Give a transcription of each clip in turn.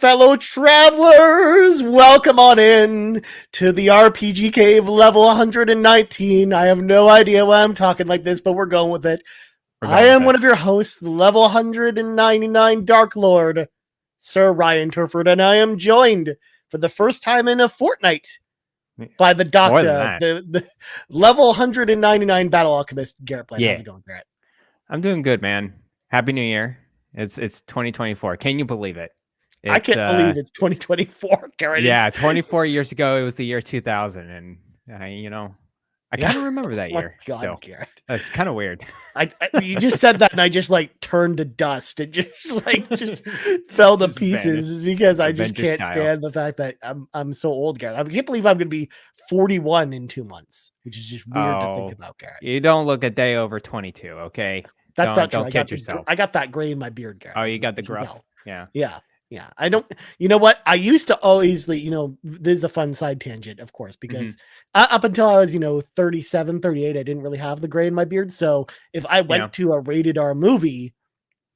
fellow travelers. Welcome on in to the RPG Cave level 119. I have no idea why I'm talking like this, but we're going with it. I am one of your hosts, the level 199 Dark Lord, Sir Ryan Turford, and I am joined for the first time in a fortnight by the doctor, the level 199 Battle Alchemist, Garret. How's it going, Garret? I'm doing good, man. Happy New Year. It's 2024. Can you believe it? I can't believe it's 2024, Garret. Yeah, 24 years ago, it was the year 2000, and I kind of remember that year. God, still, Garret. That's kind of weird. You just said that, and I just turned to dust. It just fell to pieces because I just can't stand the fact that I'm so old, Garret. I can't believe I'm going to be 41 in 2 months, which is just weird to think about, Garret. You don't look a day over 22, okay? That's not true. Don't kid yourself. I got that gray in my beard, Garret. Oh, you got the gruff. Yeah. I don't, you know what? I used to always, this is a fun side tangent, of course, because up until I was, 37, 38, I didn't really have the gray in my beard. So if I went to a rated R movie,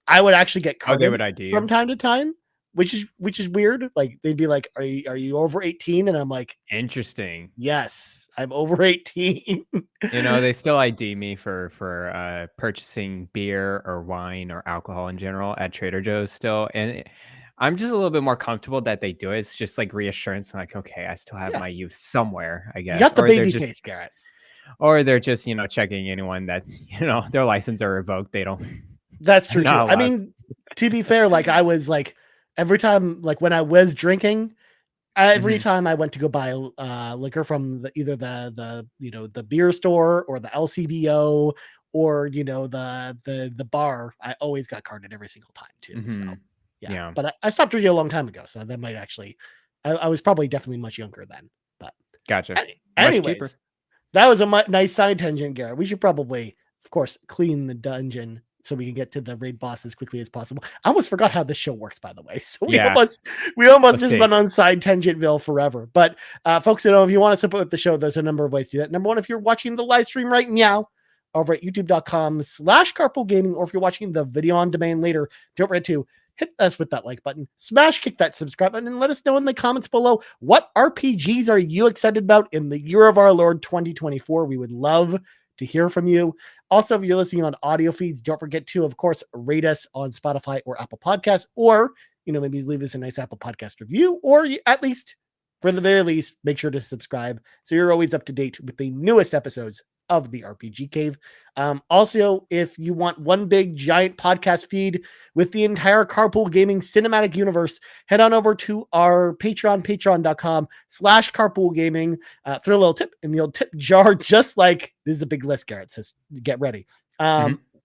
I would actually get carded from time to time, which is weird. Like they'd be like, are you over 18? And I'm like, interesting. Yes, I'm over 18. They still ID me for purchasing beer or wine or alcohol in general at Trader Joe's still. And I'm just a little bit more comfortable that they do it. It's just like reassurance, like, okay, I still have my youth somewhere, I guess. You got the baby face, Garret. Or they're just, checking anyone that, their license are revoked. They don't. That's true, too. I mean, to be fair, I was every time, when I was drinking, every time I went to go buy liquor from either the beer store or the LCBO or, the bar, I always got carded every single time, too. So. Yeah, but I stopped drinking a long time ago, so that might actually. I was probably definitely much younger then. But gotcha. Anyways, that was a nice side tangent, Garret. We should probably, of course, clean the dungeon so we can get to the raid boss as quickly as possible. I almost forgot how this show works, by the way. So we almost just went on side tangentville forever. But folks, if you want to support the show, there's a number of ways to do that. Number one, if you're watching the live stream right now over at youtube.com/carpoolgaming, or if you're watching the video on demand later, don't forget to hit us with that like button, kick that subscribe button, and let us know in the comments below what RPGs are you excited about in the year of our Lord 2024. We would love to hear from you. Also, if you're listening on audio feeds, don't forget to, of course, rate us on Spotify or Apple Podcasts, or maybe leave us a nice Apple Podcast review, or at least, for the very least, make sure to subscribe so you're always up to date with the newest episodes of the RPG Cave. Also, if you want one big giant podcast feed with the entire Carpool Gaming cinematic universe, head on over to our Patreon, patreon.com/carpoolgaming. Throw a little tip in the old tip jar, just like this is a big list, Garret says, get ready.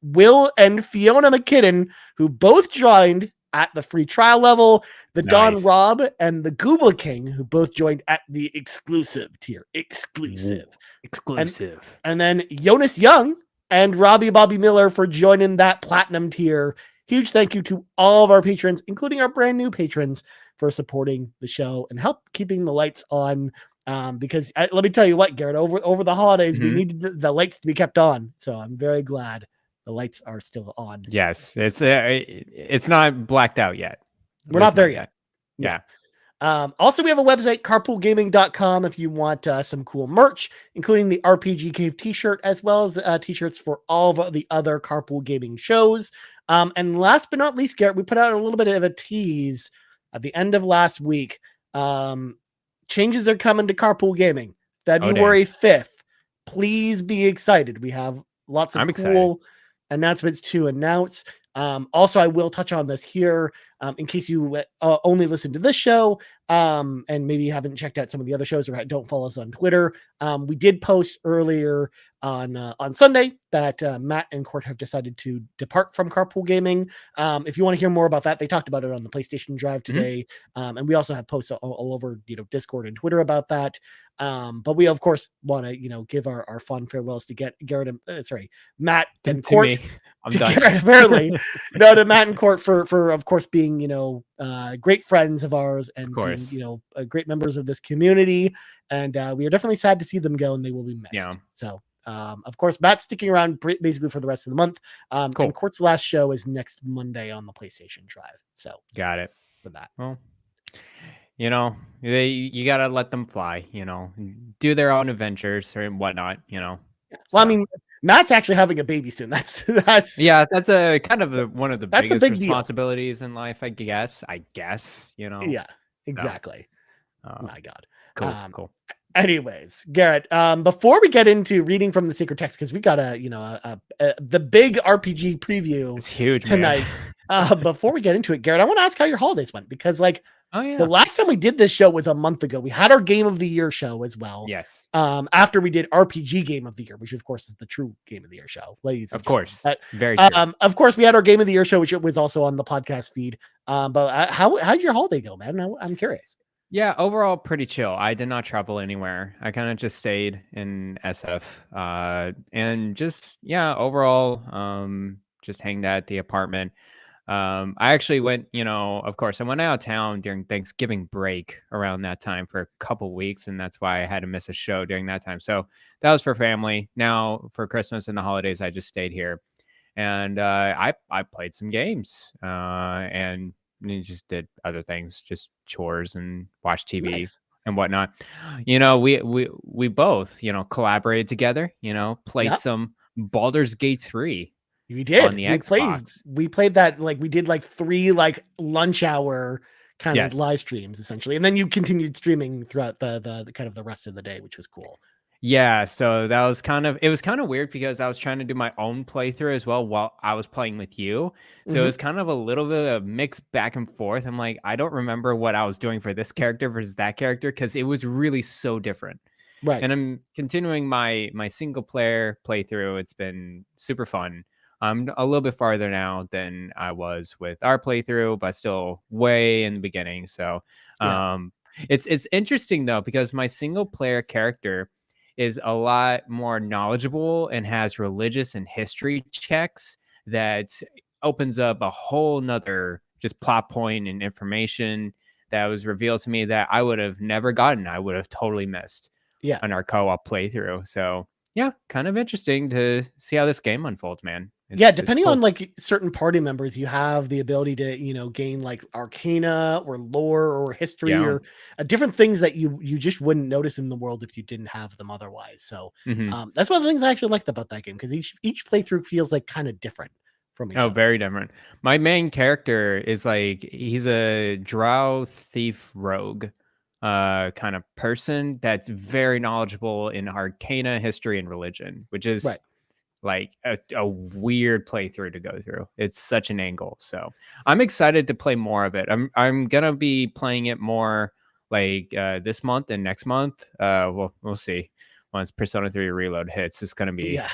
Will and Fiona McKinnon, who both joined at the free trial level, the Don Rob and the Goobla King, who both joined at the exclusive tier. Exclusive. And then Jonas Young and Robby Bobby Miller for joining that platinum tier. Huge thank you to all of our patrons, including our brand new patrons, for supporting the show and help keeping the lights on. Because let me tell you what, Garret, over the holidays, we needed the lights to be kept on. So I'm very glad the lights are still on. Yes, it's not blacked out yet. We're not there yet. Yeah. Also, we have a website, carpoolgaming.com, if you want some cool merch, including the RPG Cave t-shirt, as well as t-shirts for all of the other Carpool Gaming shows. And last but not least, Garret, we put out a little bit of a tease at the end of last week. Changes are coming to Carpool Gaming February 5th. Please be excited. We have lots of cool announcements to announce. Also, I will touch on this here in case you only listen to this show and maybe haven't checked out some of the other shows or don't follow us on Twitter. We did post earlier on Sunday that Matt and Court have decided to depart from Carpool Gaming. If you want to hear more about that, they talked about it on the PlayStation Drive today. And we also have posts all over Discord and Twitter about that. But we, of course, want to, give our fond farewells to Garret and Matt and Court. I'm done. Garret, apparently, to Matt and Court for of course being great friends of ours and being, great members of this community. And we are definitely sad to see them go, and they will be missed. Yeah. So, of course, Matt's sticking around basically for the rest of the month. And Court's last show is next Monday on the PlayStation Drive. So got it for that. Well, You know, you gotta let them fly. Do their own adventures or whatnot. Well, I So mean, Matt's actually having a baby soon. That's yeah, that's a kind of one of the that's a biggest big deal. responsibilities in life, I guess. Yeah, So exactly. um, My God. cool, Um, cool. Anyways, Garrett, before we get into reading from the secret text, because we got the big RPG preview It's huge, man. tonight. Before we get into it, Garrett, I want to ask how your holidays went, because like Oh the yeah. last time we did this show was a month ago. We had our Game of the Year show as well. Yes. After we did RPG Game of the Year, which of course is the true Game of the Year show, ladies and Of gentlemen. course. But Very true. of course, we had our Game of the Year show, which was also on the podcast feed. But how'd your holiday go, man? I'm curious. Yeah, overall pretty chill. I did not travel anywhere. I kind of just stayed in SF, and just yeah, overall, just hanged at the apartment. I actually went, of course, I went out of town during Thanksgiving break around that time for a couple weeks, and that's why I had to miss a show during that time. So that was for family. Now for Christmas and the holidays, I just stayed here, and I played some games, and just did other things, just chores and watch TV Nice. and whatnot. We both collaborated together. Played Yeah. some Baldur's Gate 3 We on did. the We Xbox. played that, like we did like 3 like lunch hour kind of Yes. live streams essentially. And then you continued streaming throughout the kind of the rest of the day, which was cool. Yeah, so that was it was kind of weird because I was trying to do my own playthrough as well while I was playing with you. So it Hmm. was kind of a little bit of mix back and forth. I'm like, I don't remember what I was doing for this character versus that character because it was really so different. Right. And I'm continuing my single player playthrough. It's been super fun. I'm a little bit farther now than I was with our playthrough, but still way in the beginning. So Yeah. it's interesting though because my single player character is a lot more knowledgeable and has religious and history checks that opens up a whole nother just plot point and information that was revealed to me that I would have never gotten. I would have totally missed Yeah. on our co-op playthrough. So yeah, kind of interesting to see how this game unfolds, man. Yeah, It's depending on cool. like certain party members, you have the ability to, gain like arcana or lore or history Yeah. or different things that you just wouldn't notice in the world if you didn't have them otherwise. So Hmm. that's one of the things I actually liked about that game, because each playthrough feels like kind of different from each Oh, other. very different. My main character is like he's a drow thief rogue kind of person that's very knowledgeable in arcana, history, and religion, which Right. is like a weird playthrough to go through. It's such an angle. So I'm excited to play more of it. I'm gonna be playing it more like this month and next month. We'll see. Once Persona 3 Reload hits, it's gonna be Yeah.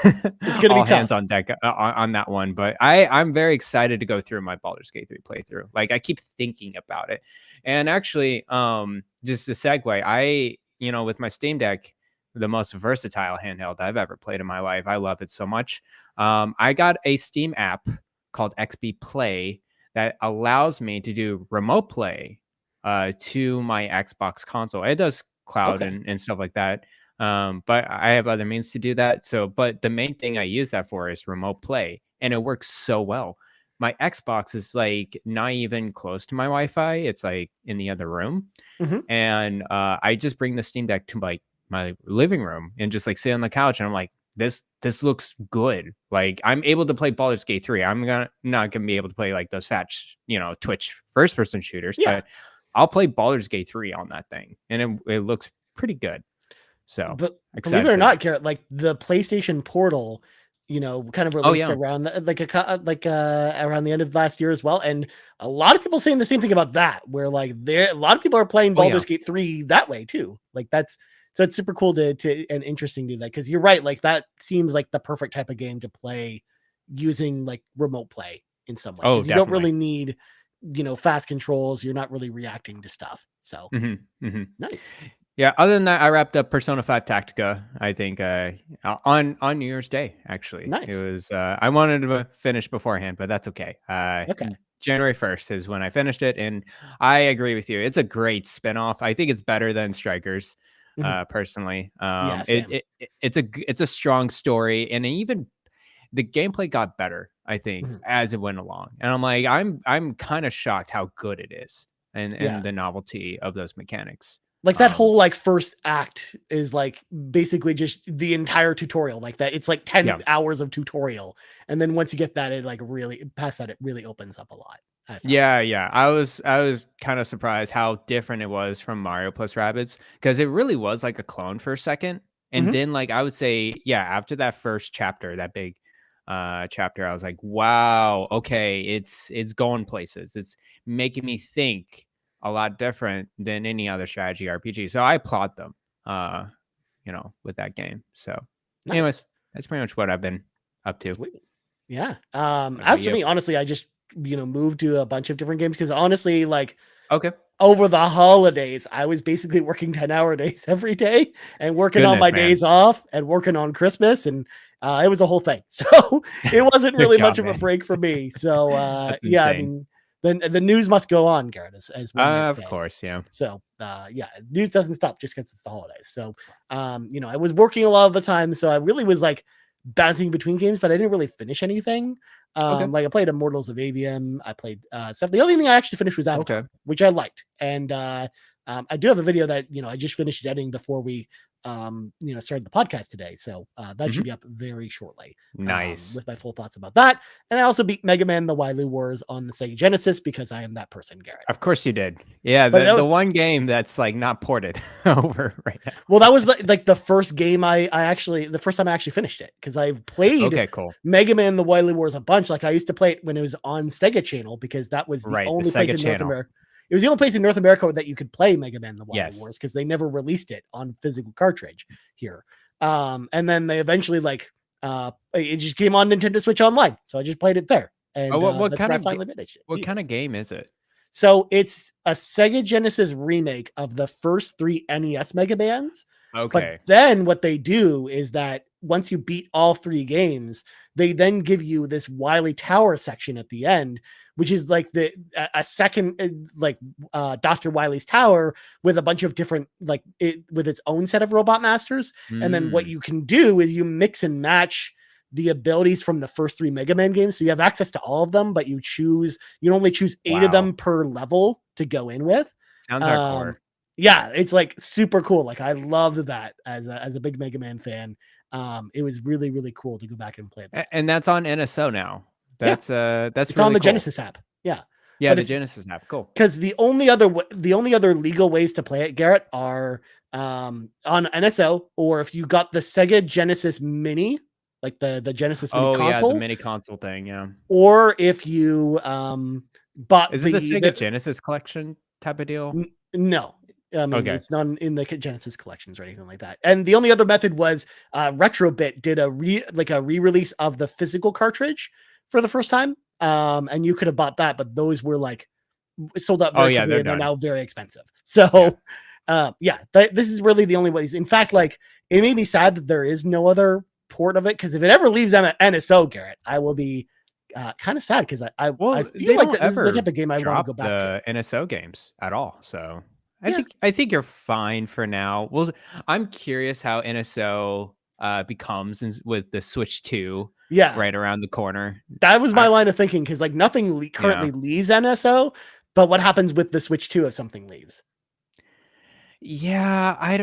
It's gonna be all hands tough. on deck on that one. But I'm very excited to go through my Baldur's Gate 3 playthrough. Like I keep thinking about it. And actually, just a segue, with my Steam Deck, the most versatile handheld I've ever played in my life. I love it so much. I got a Steam app called XB Play that allows me to do remote play to my Xbox console. It does cloud Okay. and stuff like that. But I have other means to do that. So, but the main thing I use that for is remote play, and it works so well. My Xbox is like not even close to my Wi-Fi. It's like in the other room, Hmm. and I just bring the Steam Deck to my living room and just like sit on the couch, and I'm like, this looks good. Like I'm able to play Baldur's Gate 3. I'm not gonna be able to play like those Twitch first person shooters, Yeah. but I'll play Baldur's Gate 3 on that thing, and it looks pretty good. So But believe it excited or for not, that. Garrett, like the PlayStation Portal, kind of Oh released yeah. around around the end of last year as well, and a lot of people saying the same thing about that. Where like a lot of people are playing Oh yeah. Baldur's Gate 3 that way too. Like so it's super cool to and interesting to do that, because you're right. Like that seems like the perfect type of game to play using like remote play in some way, Oh, because you don't really definitely. need fast controls. You're not really reacting to stuff. So Hmm. Hmm. nice. Yeah. Other than that, I wrapped up Persona 5 Tactica. I think on New Year's Day. Actually, it Nice. was. I wanted to finish beforehand, but that's okay. Okay. January 1st is when I finished it, and I agree with you. It's a great spinoff. I think it's better than Strikers, Mhm. personally. Yeah, same. It's a strong story, and even the gameplay got better, I think, Mhm. as it went along. And I'm like, I'm kind of shocked how good it is. and the novelty of those mechanics. Like that whole like first act is like basically just the entire tutorial like that. It's like 10 hours of tutorial. And then once you get that, it like really past that, it really opens up a lot. Yeah. I was kind of surprised how different it was from Mario plus Rabbids, because it really was like a clone for a second. And then like I would say, after that first chapter, that big chapter, I was like, wow, okay, it's going places. It's making me think a lot different than any other strategy RPG. So I applaud them, with that game. So anyways, that's pretty much what I've been up to. Sweet. Yeah. As for me, honestly, I just, moved to a bunch of different games because honestly, like, over the holidays, I was basically working 10-hour days every day and working on my days off and working on Christmas. And it was a whole thing. So it wasn't really much of a break for me. So I mean, then the news must go on, Garret, as well. Of course, yeah. So news doesn't stop just because it's the holidays. So I was working a lot of the time, so I really was like bouncing between games, but I didn't really finish anything. Like I played Immortals of Avium, I played stuff. The only thing I actually finished was Avatar, which I liked, and I do have a video that I just finished editing before we started the podcast today, so that should be up very shortly. Nice. With my full thoughts about that. And I also beat Mega Man: The Wily Wars on the Sega Genesis because I am that person, Garret. Of course you did. Yeah, the one game that's like not ported over right now. Well, that was like the first game the first time I actually finished it, because I've played Mega Man: The Wily Wars a bunch. Like I used to play it when it was on Sega Channel because that was the only place in North America. It was the only place in North America that you could play Mega Man: The Wily Wars, because they never released it on physical cartridge here. And then they eventually it just came on Nintendo Switch Online, so I just played it there. And what kind of kind of game is it? So it's a Sega Genesis remake of the first 3 NES Mega Mans. Okay. But then what they do is that once you beat all 3 games, they then give you this Wily Tower section at the end, which is like a second Dr. Wily's Tower with a bunch of different with its own set of robot masters. And then what you can do is you mix and match the abilities from the first 3 Mega Man games. So you have access to all of them, but you only choose 8 of them per level to go in with. Sounds hardcore. Yeah, it's like super cool. Like I loved that as a big Mega Man fan. It was really, really cool to go back and play that. And that's on NSO now. That's it's really on the cool. Genesis app. Yeah. Yeah, the Genesis app. Cool. Because the only other legal ways to play it, Garret, are on NSO, or if you got the Sega Genesis Mini, like the Genesis Mini console. Yeah, the mini console thing, yeah. Or if you bought Is it the Sega Genesis collection type of deal? No. I mean, it's not in the Genesis collections or anything like that. And the only other method was Retrobit did a re-release of the physical cartridge for the first time. And you could have bought that, but those were like sold out very quickly, and they're now very expensive. So this is really the only ways. In fact, like it made me sad that there is no other port of it, because if it ever leaves them at NSO, Garret, I will be kind of sad, because I feel like this is the type of game I want to go back to. NSO games at all. So I think you're fine for now. Well, I'm curious how NSO becomes with the Switch 2 right around the corner. That was my line of thinking, because like nothing currently leaves NSO, but what happens with the Switch 2 if something leaves? Yeah, I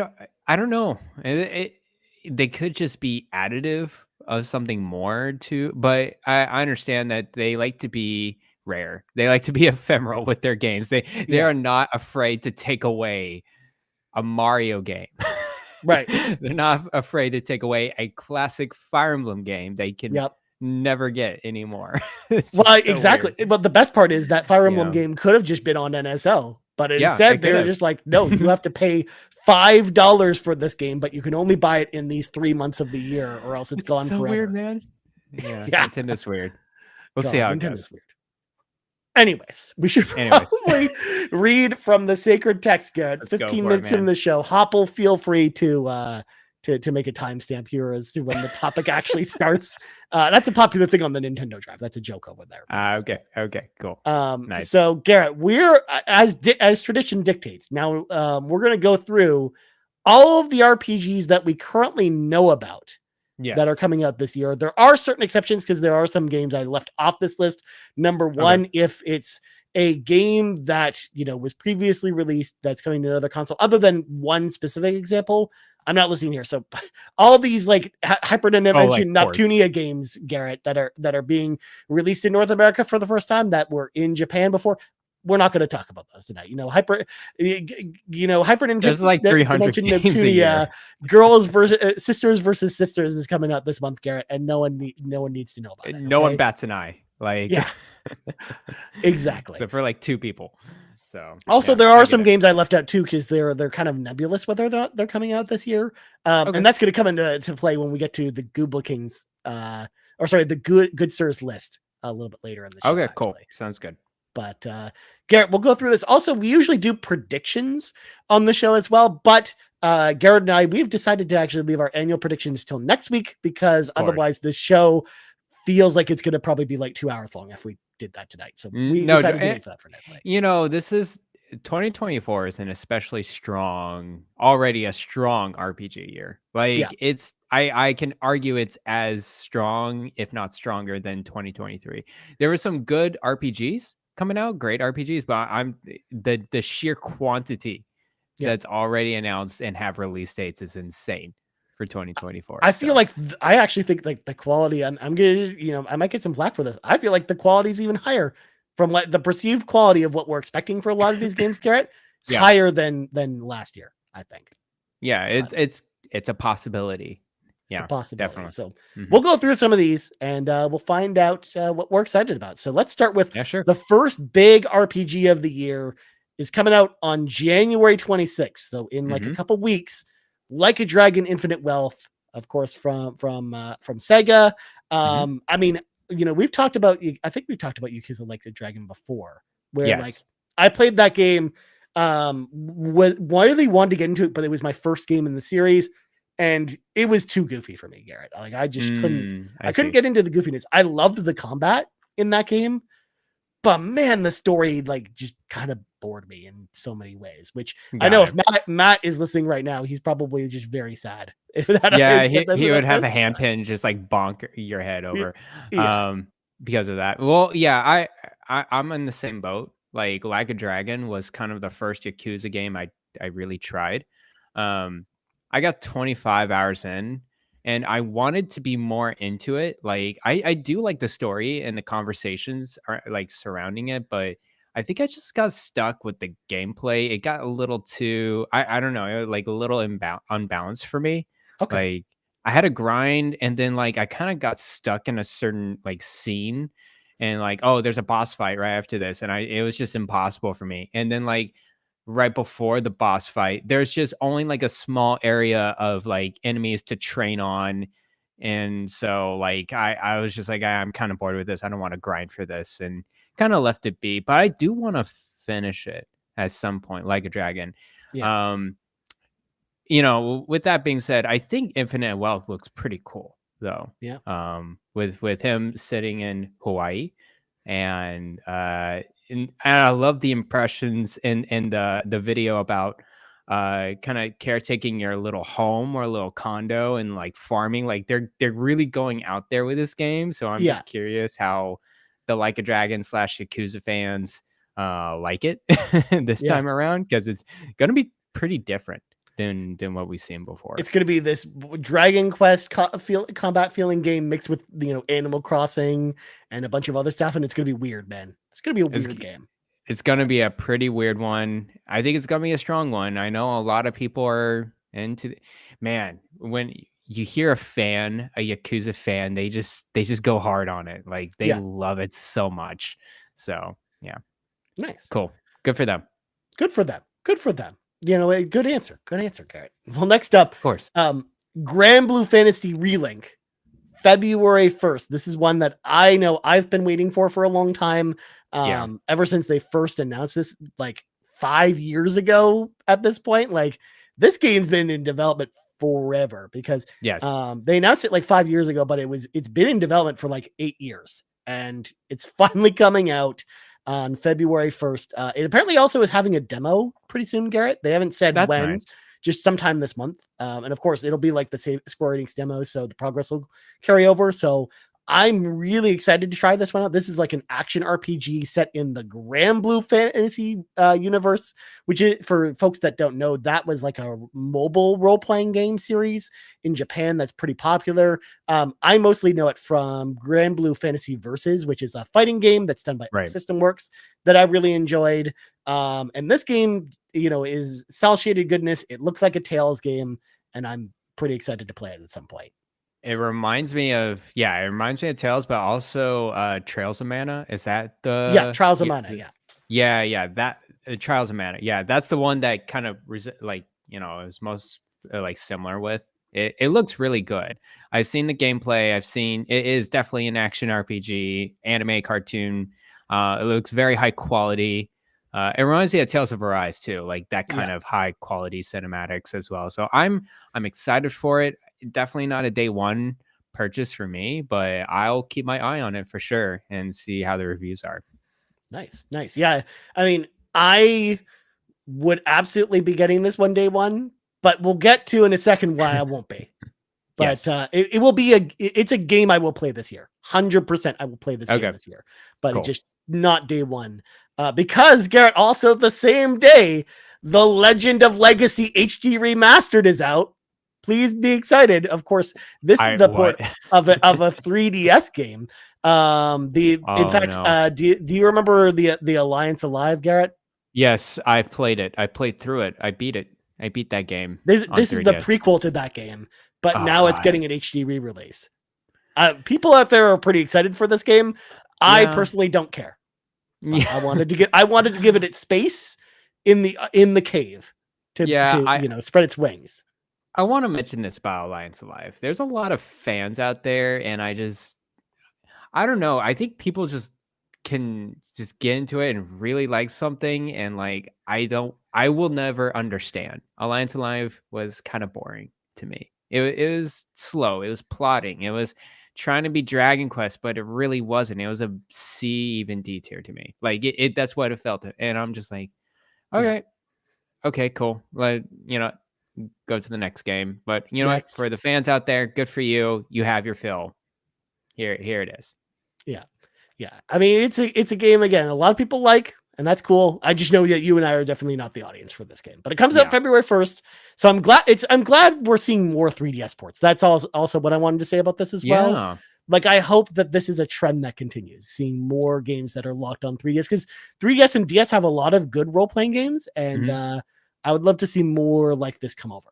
don't know. They could just be additive of something more to, but I understand that they like to be rare. They like to be ephemeral with their games. They are not afraid to take away a Mario game. Right. They're not afraid to take away a classic Fire Emblem game they can never get anymore. Well, exactly. Weird. But the best part is that Fire Emblem game could have just been on NSO, but instead they're just like, no, you have to pay $5 for this game, but you can only buy it in these 3 months of the year, or else it's gone forever. Weird, man. Yeah, Nintendo's weird. We'll see how it goes. Weird. Anyways, we should probably read from the sacred text, Garret. 15 minutes in the show. Hopple, feel free to make a timestamp here as to when the topic actually starts. That's a popular thing on the Nintendo Drive. That's a joke over there. Okay, cool. Nice. So, Garret, we're as tradition dictates. Now, we're going to go through all of the RPGs that we currently know about. Yes. That are coming out this year. There are certain exceptions, because there are some games I left off this list. Number one, if it's a game that, was previously released that's coming to another console, other than one specific example. I'm not listening here. So all these like Hyperdimension Noctunia games, Garrett, that are being released in North America for the first time that were in Japan before, we're not going to talk about those tonight. Hyper There's like 300 games Noctunia, girls versus sisters is coming out this month, Garrett, and no one needs to know about it. No one bats an eye. Like, yeah, exactly. So for like 2 people. So also, there are some games I left out too because they're kind of nebulous whether they're coming out this year, and that's going to come into play when we get to the Goobla Kings, the Good Sirs list a little bit later in the show. Okay, cool, sounds good. But Garrett, we'll go through this. Also, we usually do predictions on the show as well, but Garrett and I, we've decided to actually leave our annual predictions till next week because otherwise this show feels like it's going to probably be like 2 hours long if we did that tonight. So we decided to wait for that for next week. This is 2024 is an especially already a strong RPG year. Like it's, I can argue it's as strong, if not stronger than 2023. There were some good RPGs coming out, great RPGs, but the sheer quantity that's already announced and have release dates is insane for 2024. I feel like I actually think like the quality, I'm gonna, I might get some flack for this. I feel like the quality is even higher from like the perceived quality of what we're expecting for a lot of these games, Garrett. It's higher than last year, I think. Yeah, it's a possibility. It's a possibility. Definitely. So we'll go through some of these and we'll find out what we're excited about. So let's start with the first big RPG of the year is coming out on January 26th. So in like a couple weeks, Like a Dragon Infinite Wealth, of course, from Sega. I mean, we've talked about, I think we've talked about Yakuza Like a Dragon before, where like I played that game, really wanted to get into it, but it was my first game in the series. And it was too goofy for me, Garrett. Like I just couldn't get into the goofiness. I loved the combat in that game, but man, the story like just kind of bored me in so many ways, which I know if Matt is listening right now, he's probably just very sad. He would have a handpin just like bonk your head over because of that. Well, yeah, I'm in the same boat. Like a Dragon was kind of the first Yakuza game I really tried. I got 25 hours in and I wanted to be more into it. Like I do like the story and the conversations are like surrounding it, but I think I just got stuck with the gameplay. It got a little too, I don't know, like a little unbalanced for me. Okay. Like I had a grind and then like I kind of got stuck in a certain like scene and like, oh, there's a boss fight right after this. And it was just impossible for me. And then like right before the boss fight, there's just only like a small area of like enemies to train on. And so like I was just like, I'm kind of bored with this. I don't want to grind for this and kind of left it be. But I do want to finish it at some point, Like a Dragon. Yeah. With that being said, I think Infinite Wealth looks pretty cool though. Yeah. With him sitting in Hawaii and I love the impressions in the video about kind of caretaking your little home or a little condo and like farming. Like they're really going out there with this game. So I'm just curious how the Like a Dragon / Yakuza fans like it this time around, because it's gonna be pretty different than what we've seen before. It's going to be this Dragon Quest combat feeling game mixed with, Animal Crossing and a bunch of other stuff. And it's going to be weird, man. It's going to be a weird game. It's going to be a pretty weird one. I think it's going to be a strong one. I know a lot of people are into man, when you hear a Yakuza fan, they just go hard on it. Like they love it so much. So yeah. Nice. Cool. Good for them. Good for them. Good answer, Garrett. Well, next up, of course, Grand Blue Fantasy Relink, February 1st. This is one that I know I've been waiting for a long time. Ever since they first announced this, like 5 years ago at this point. Like this game's been in development forever because they announced it like 5 years ago, but it's been in development for like 8 years and it's finally coming out on February 1st. It apparently also is having a demo pretty soon, Garrett. They haven't said when, just sometime this month. And of course, it'll be like the same Square Enix demo, so the progress will carry over. So I'm really excited to try this one out. This is like an action RPG set in the Grand Blue Fantasy universe, which is, for folks that don't know, that was like a mobile role-playing game series in Japan that's pretty popular. I mostly know it from Grand Blue Fantasy Versus, which is a fighting game that's done by System Works that I really enjoyed. And this game, is cel-shaded goodness. It looks like a Tales game, and I'm pretty excited to play it at some point. It reminds me of Tales, but also Trails of Mana. Is that the Trials of Mana? That Trials of Mana. Yeah, that's the one that kind of is most similar with. It looks really good. I've seen the gameplay. It is definitely an action RPG, anime cartoon. It looks very high quality. It reminds me of Tales of Arise too, like that kind of high quality cinematics as well. So I'm excited for it. Definitely not a day one purchase for me, but I'll keep my eye on it for sure and see how the reviews are. Nice. Yeah. I mean, I would absolutely be getting this one day one, but we'll get to in a second why I won't be. But yes. It will be it's a game I will play this year. 100% I will play this game this year, but it's just not day one. Because Garrett, also the same day, The Legend of Legacy HD Remastered is out. Please be excited. Of course, this is the port of a 3DS game. Do you remember the Alliance Alive, Garrett? Yes, I've played it. I played through it. I beat it. I beat that game. This is the prequel to that game, but now it's getting an HD re-release. People out there are pretty excited for this game. I personally don't care. I wanted to give it its space in the cave to spread its wings. I want to mention this about Alliance Alive. There's a lot of fans out there, and I don't know. I think people just can just get into it and really like something, and I will never understand. Alliance Alive was kind of boring to me. It was slow. It was plotting. It was trying to be Dragon Quest, but it really wasn't. It was a C, even D tier to me. Like that's what it felt. And I'm just like, okay, cool. Like, go to the next game. But you know what? For the fans out there, good for you. You have your fill. Here it is. Yeah. I mean, it's a game, again, a lot of people like, and that's cool. I just know that you and I are definitely not the audience for this game, but it comes out February 1st. So I'm glad we're seeing more 3DS ports. That's also what I wanted to say about this as well. Like, I hope that this is a trend that continues, seeing more games that are locked on 3DS, because 3DS and DS have a lot of good role-playing games, and I would love to see more like this come over.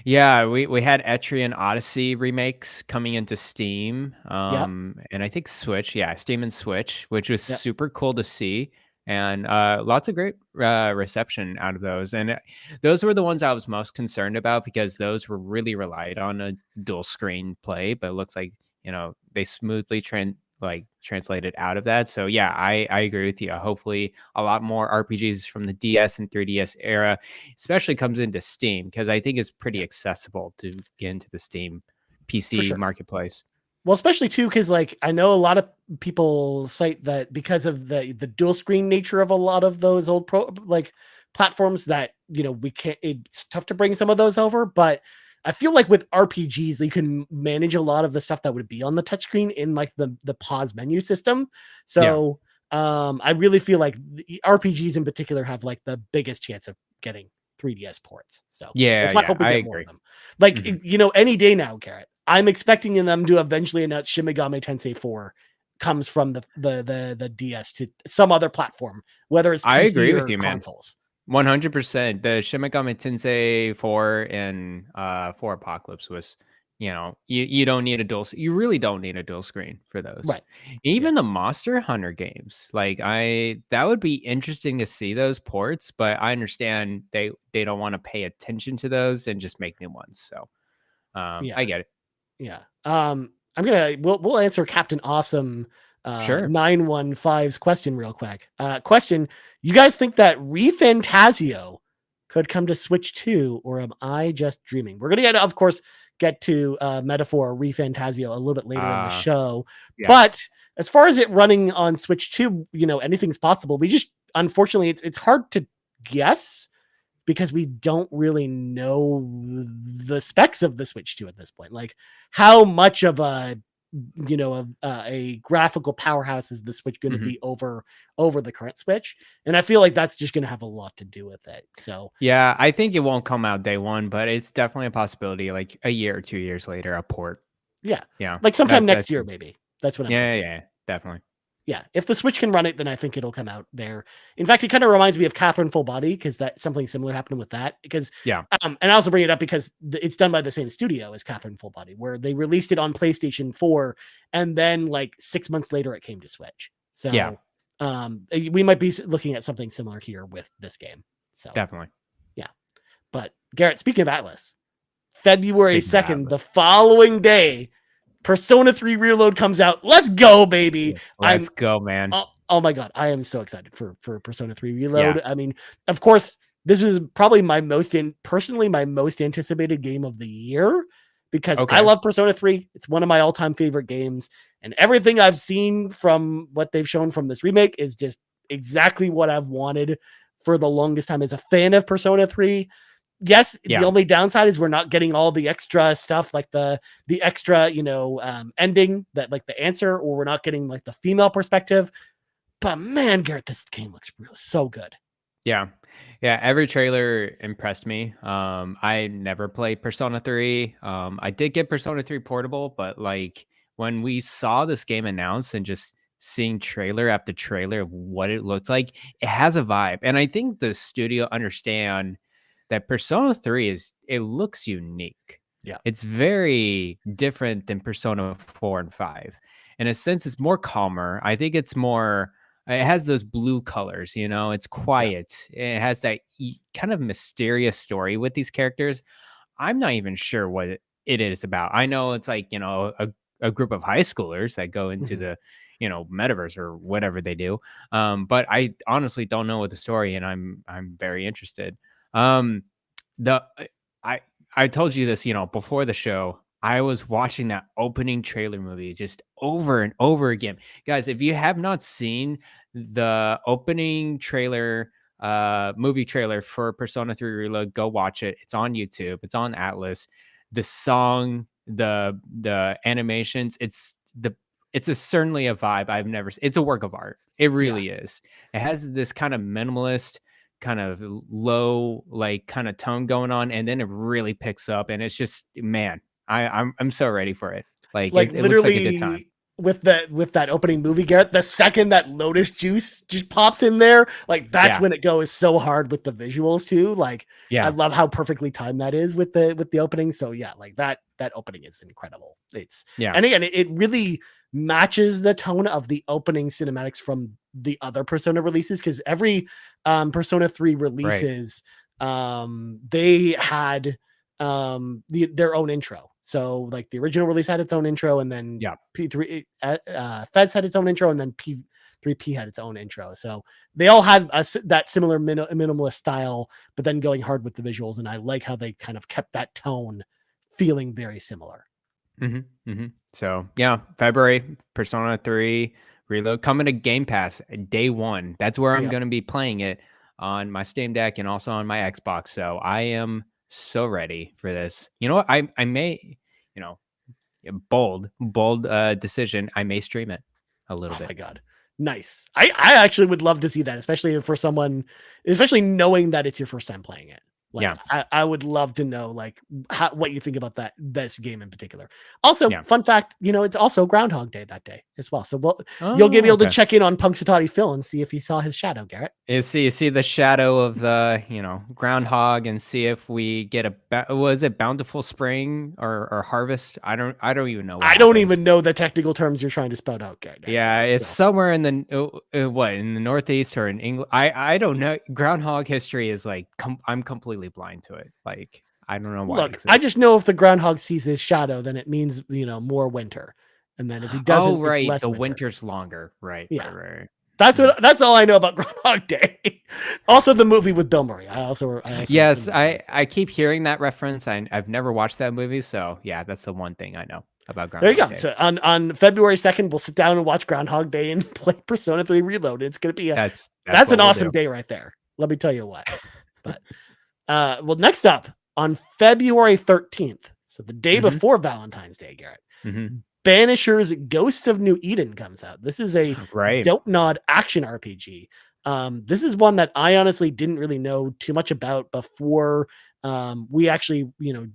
Yeah, we had Etrian Odyssey remakes coming into Steam, and I think Switch. Yeah, Steam and Switch, which was super cool to see, and lots of great reception out of those. And those were the ones I was most concerned about, because those were really relied on a dual screen play, but it looks like they smoothly translated out of that. So yeah, I agree with you. Hopefully a lot more RPGs from the DS and 3DS era, especially comes into Steam, because I think it's pretty accessible to get into the Steam PC marketplace. Well, especially too, because I know a lot of people cite that because of the dual screen nature of a lot of those old platforms that we can't. It's tough to bring some of those over, but I feel like with RPGs, you can manage a lot of the stuff that would be on the touchscreen in the pause menu system. So I really feel like the RPGs in particular have the biggest chance of getting 3DS ports. So that's why I hope we get more of them. Any day now, Garrett, I'm expecting them to eventually announce Shin Megami Tensei 4 comes from the DS to some other platform, whether it's PC I agree with you, consoles. 100%. The Shin Megami Tensei 4 and 4 Apocalypse was, you don't need you really don't need a dual screen for those. Right. Even the Monster Hunter games, that would be interesting to see those ports, but I understand they don't want to pay attention to those and just make new ones. So I get it. Yeah. We'll answer Captain Awesome 915's question real quick. Question: you guys think that ReFantazio could come to Switch 2, or am I just dreaming? We're gonna of course get to Metaphor ReFantazio a little bit later in the show, but as far as it running on Switch 2, anything's possible. We just, unfortunately, it's hard to guess, because we don't really know the specs of the Switch 2 at this point. How much of a a graphical powerhouse is the Switch going to Mhm. be over the current Switch, and I feel like that's just going to have a lot to do with it. So Yeah, I think it won't come out day one, but it's definitely a possibility, like a year or 2 years later, a port. yeah, Yeah, like sometime next that's year, maybe. That's what I'm yeah, thinking. yeah, definitely. Yeah, if the Switch can run it, then I think it'll come out there. In fact, it kind of reminds me of Catherine Full Body because that something similar happened with that. Because, Yeah, and I also bring it up because it's done by the same studio as Catherine Full Body, where they released it on PlayStation 4, and then like 6 months later, it came to Switch. yeah, So, we might be looking at something similar here with this game. So, definitely. yeah. But Garrett, speaking of Atlas, February Speaking of 2nd, Atlas, the following day, Persona 3 Reload comes out. Let's go, baby. let's go, man. Oh my god, I am so excited for Persona 3 Yeah, Reload. I mean, of course, this was probably my most anticipated game of the year because I okay. love Persona 3. It's one of my all-time favorite games, and everything I've seen from what they've shown from this remake is just exactly what I've wanted for the longest time as a fan of Persona 3. Yes, the Yeah, only downside is we're not getting all the extra stuff like the extra, ending that like the answer, or we're not getting like the female perspective. But man, Garrett, this game looks real so good. yeah, yeah. Every trailer impressed me. I never played Persona 3. I did get Persona 3 Portable, but like when we saw this game announced and just seeing trailer after trailer of what it looks like, it has a vibe. And I think the studio understand that Persona 3 it looks unique. Yeah. It's very different than Persona 4 and 5. In a sense, it's more calmer. I think it's more it has those blue colors, it's Yeah. quiet. It has that kind of mysterious story with these characters. I'm not even sure what it is about. I know it's like, a group of high schoolers that go into Mhm. the, metaverse or whatever they do. But I honestly don't know what the story, and I'm very interested. Um, the I I told you this, before the show. I was watching that opening trailer movie just over and over again. Guys, if you have not seen the opening trailer, movie trailer for Persona 3 Reload, go watch it. It's on YouTube. It's on Atlas. The song, the animations, it's certainly a vibe I've never seen. It's a work of art. It Yeah. really is. It has this kind of minimalist, kind of low, like kind of tone going on, and then it really picks up, and it's just man, I'm so ready for it. Like Like it looks like a good time. literally with that opening movie, Garrett, the second that Lotus juice just pops in there, like that's Yeah, when it goes so hard with the visuals too. Like I yeah, love how perfectly timed that is with the opening. So yeah, like that opening is incredible. It's yeah, and again, it really matches the tone of the opening cinematics from the other Persona releases because every Persona 3 right. releases they had their own intro. So like the original release had its own intro, and then Yeah. P3 Fez had its own intro, and then P3P had its own intro. So they all had that similar minimalist style, but then going hard with the visuals. And I like how they kind of kept that tone feeling very similar. So yeah, February, Persona 3 Reload coming to Game Pass day one. That's where I'm Yeah. gonna be playing it on my Steam Deck and also on my Xbox. So I am so ready for this. You know what? I may, you know, bold decision. I may stream it a little Oh bit. my god. Nice. I actually would love to see that, especially for someone, especially knowing that it's your first time playing it. Like Yeah. I would love to know like what you think about this game in particular. Also, Yeah. fun fact, it's also Groundhog Day that day as well. So you'll be Oh, able to okay. check in on Punxsutawney Phil and see if he saw his shadow, Garrett. You see the shadow of the groundhog, and see if we get was it bountiful spring or harvest? I don't even know what I don't happens. even know the technical terms you're trying to spout out, Garrett. Yeah, it's So somewhere in the what, in the Northeast or in England. I don't know. Groundhog history is like I'm completely blind to it. Like I don't know why it look, I exists. just know if the groundhog sees his shadow, then it means more winter. And then if he Oh doesn't, it's right, less the winter. winter's longer. Right, Yeah. right, right. Hmm. That's all I know about Groundhog Day. Also, the movie with Bill Murray. I also Yes, enjoyed that. I keep hearing that reference. I've never watched that movie, so yeah, that's the one thing I know about There you Groundhog go. Day. So on February 2nd, we'll sit down and watch Groundhog Day and play Persona 3 Reload. It's gonna be That's that's what an we'll awesome do. day right there. Let me tell you what. But well, next up on February 13th, so the day Hmm. before Valentine's Day, Garrett, Hmm. Banisher's Ghosts of New Eden comes out. This is a Right. Dannohh action RPG. This is one that I honestly didn't really know too much about before we actually,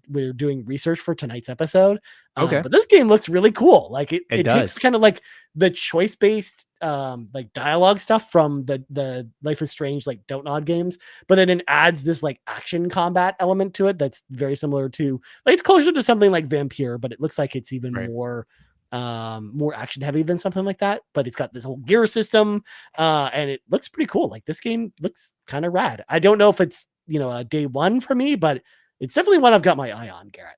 we're doing research for tonight's episode. Okay. But this game looks really cool. Like It it takes does. kind of like the choice-based like dialogue stuff from the Life is Strange like Dannohh games, but then it adds this like action combat element to it that's very similar to, like, it's closer to something like Vampire, but it looks like it's even Right. more action heavy than something like that. But it's got this whole gear system, and it looks pretty cool. Like this game looks kind of rad. I don't know if it's a day one for me, but it's definitely one I've got my eye on, Garrett.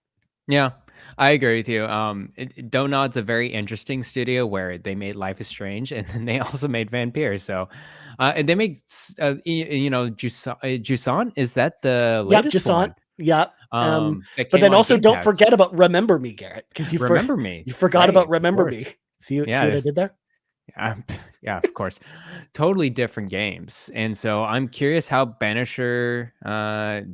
Yeah, I agree with you. Donut's a very interesting studio where they made Life is Strange, and then they also made Vampire. So, and they make, Jusan. Is that the Yep, latest Jasant. one? Yep. That But came then on also Game don't Pass. forget about Remember Me, Garrett, because Remember Me, you forgot right? about Of Remember Me. course. See Yeah, what I did there? yeah, of course. Totally different games, and so I'm curious how Banisher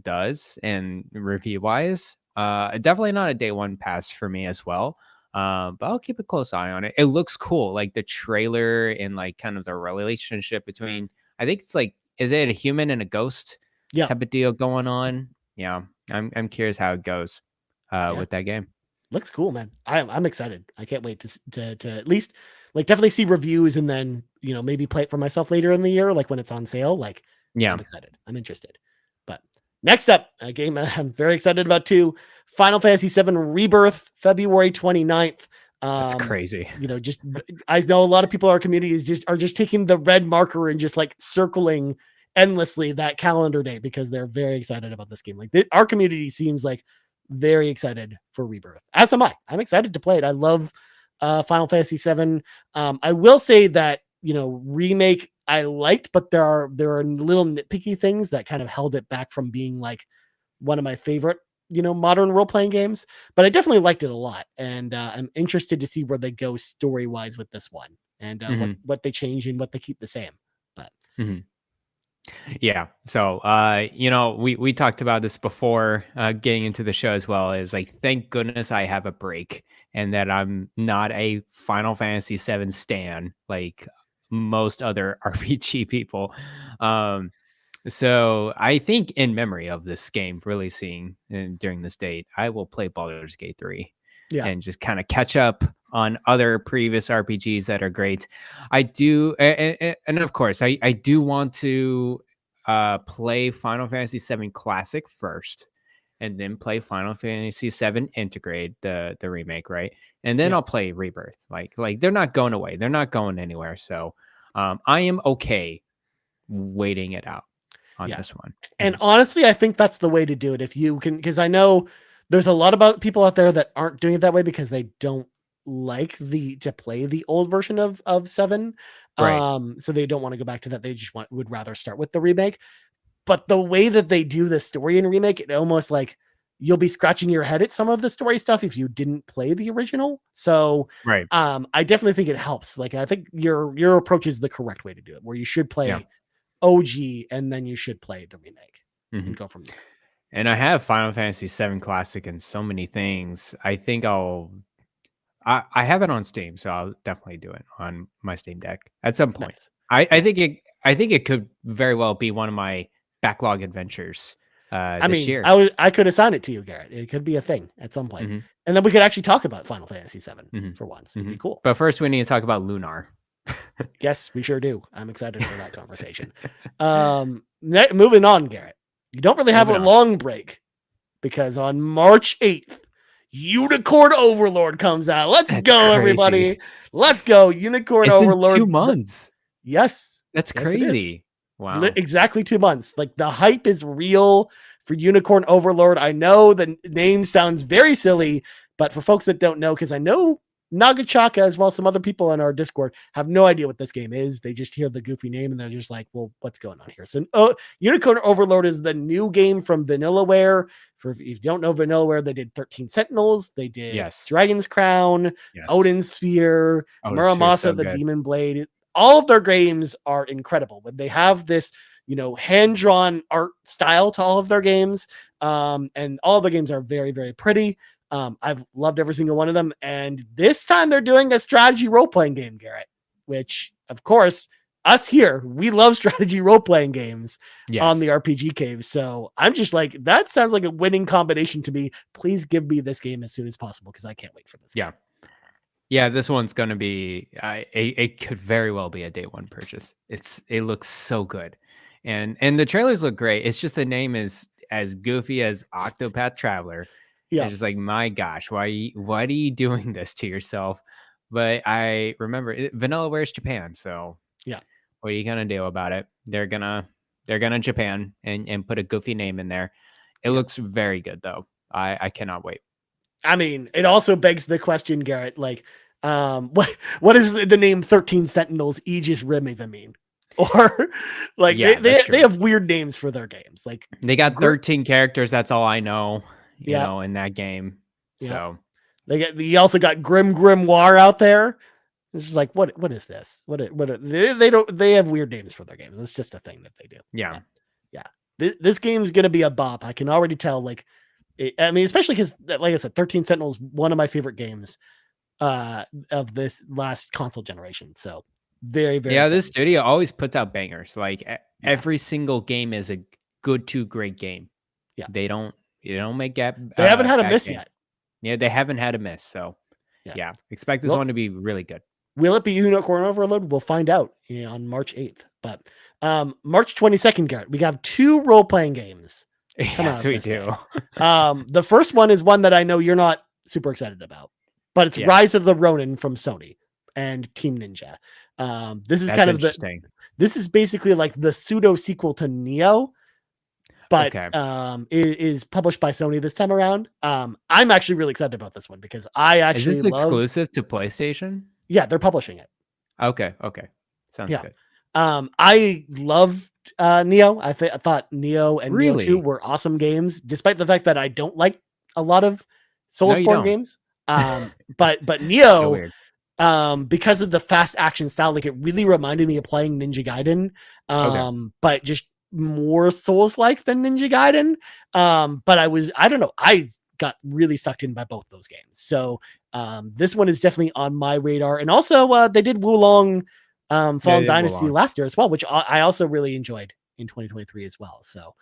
does and review wise. Definitely not a day one pass for me as well. But I'll keep a close eye on it. It looks cool, like the trailer and like kind of the relationship between. I think it's like, is it a human and a ghost Yeah. type of deal going on? Yeah, I'm curious how it goes Yeah. with that game. Looks cool, man. I'm excited. I can't wait to at least like definitely see reviews and then maybe play it for myself later in the year, like when it's on sale. Like Yeah, I'm excited. I'm interested. But next up, a game I'm very excited about too. Final Fantasy VII Rebirth, February 29th. that's crazy. Just I know a lot of people in our community are just taking the red marker and just like circling endlessly that calendar day because they're very excited about this game. Like our community seems like very excited for Rebirth. As am I. I'm excited to play it. I love Final Fantasy VII. I will say that remake I liked, but there are little nitpicky things that kind of held it back from being like one of my favorite modern role playing games. But I definitely liked it a lot, and I'm interested to see where they go story wise with this one, and Hmm. what they change and what they keep the same. But Hmm. Yeah. So, we talked about this before getting into the show as well. Is like, thank goodness I have a break and that I'm not a Final Fantasy VII stan like most other RPG people. Um, so I think in memory of this game releasing during this date, I will play Baldur's Gate 3 yeah, and just kind of catch up on other previous RPGs that are great. I do, and of course, I do want to play Final Fantasy VII Classic first, and then play Final Fantasy VII Integrate, the remake, right? And then yeah, I'll play Rebirth. Like they're not going away. They're not going anywhere. So I am okay waiting it out on yeah. this one. And honestly, I think that's the way to do it. If you can, because I know there's a lot about people out there that aren't doing it that way because they don't like to play the old version of Seven. Right. So they don't want to go back to that. They just would rather start with the remake. But the way that they do the story in remake, it almost like you'll be scratching your head at some of the story stuff if you didn't play the original. So Right. I definitely think it helps. Like I think your approach is the correct way to do it, where you should Yeah. play OG and then you should play the remake Mhm. and go from there. And I have Final Fantasy VII Classic and so many things. I think I have it on Steam, so I'll definitely do it on my Steam Deck at some point. Nice. I think it could very well be one of my backlog adventures I this mean, year. I could assign it to you, Garrett. It could be a thing at some point. Mhm, And then we could actually talk about Final Fantasy VII mhm, for once. It'd be mhm. cool. But first, we need to talk about Lunar. Yes, we sure do. I'm excited for that conversation. Moving on, Garrett. You don't really have a Moving on. long break because on March 8th, Unicorn Overlord comes out. Let's That's go, crazy. everybody. Let's go. Unicorn It's in 2 Overlord. months. Yes. That's Yes, it is. crazy. Wow. Exactly 2 months. Like the hype is real for Unicorn Overlord. I know the name sounds very silly, but for folks that don't know, because I know Nagachaka as well as some other people in our Discord have no idea what this game is. They just hear the goofy name and they're just like, well, what's going on here? So Unicorn Overlord is the new game from Vanillaware. For if you don't know Vanillaware, they did 13 Sentinels, they did Yes. Dragon's Crown, Yes. Odin's Sphere, Oh, this feels so Muramasa, the good. Demon Blade. All of their games are incredible. When they have this, hand-drawn art style to all of their games, and all of their games are very, very pretty. I've loved every single one of them. And this time they're doing a strategy role-playing game, Garrett, which, of course, us here, we love strategy role-playing games on the RPG Cave. So I'm just like, that sounds like a winning combination to me. Please give me this game as soon as possible because I can't wait for this. Yeah. Yeah, this one's going to be, it could very well be a day one purchase. It looks so good. And the trailers look great. It's just the name is as goofy as Octopath Traveler. Yeah. It's just like, my gosh, why are you doing this to yourself? But I remember Vanilla Japan. So yeah, what are you going to do about it? They're gonna Japan and put a goofy name in there. It looks very good though. I cannot wait. I mean, it also begs the question, Garrett, like, what is the name 13 Sentinels Aegis Rim even mean? Or like they have weird names for their games. Like they got 13 characters. That's all I know, you know, in that game. So you also got Grimoire out there. It's just like, what is this? They have weird names for their games. It's just a thing that they do. Yeah. This game is going to be a bop. I can already tell, like, I mean, especially because, like I said, 13 Sentinels, one of my favorite games of this last console generation. So very, very exciting. This studio always puts out bangers. Like every single game is a good to great game. Yeah, they don't make gap. They haven't had a miss yet. Yeah, they haven't had a miss. So yeah, expect this one to be really good. Will it be Unicorn Overload? We'll find out on March 8th. But March 22nd, Garrett, we have 2 role-playing games. Yes, we do. The first one is one that I know you're not super excited about, but it's Rise of the Ronin from Sony and Team Ninja. This is kind of this is basically like the pseudo sequel to Neo, but is published by Sony this time around. I'm actually really excited about this one because I actually is this exclusive to PlayStation? Yeah, they're publishing it. Okay. Sounds good. I loved Neo. I thought Neo and Neo 2 were awesome games, despite the fact that I don't like a lot of Soulsborne games. But Neo, because of the fast action style, like it really reminded me of playing Ninja Gaiden, but just more Souls-like than Ninja Gaiden. But I don't know, I got really sucked in by both those games. So this one is definitely on my radar. And also they did Wulong Fallen Dynasty last year as well, which I also really enjoyed in 2023 as well. So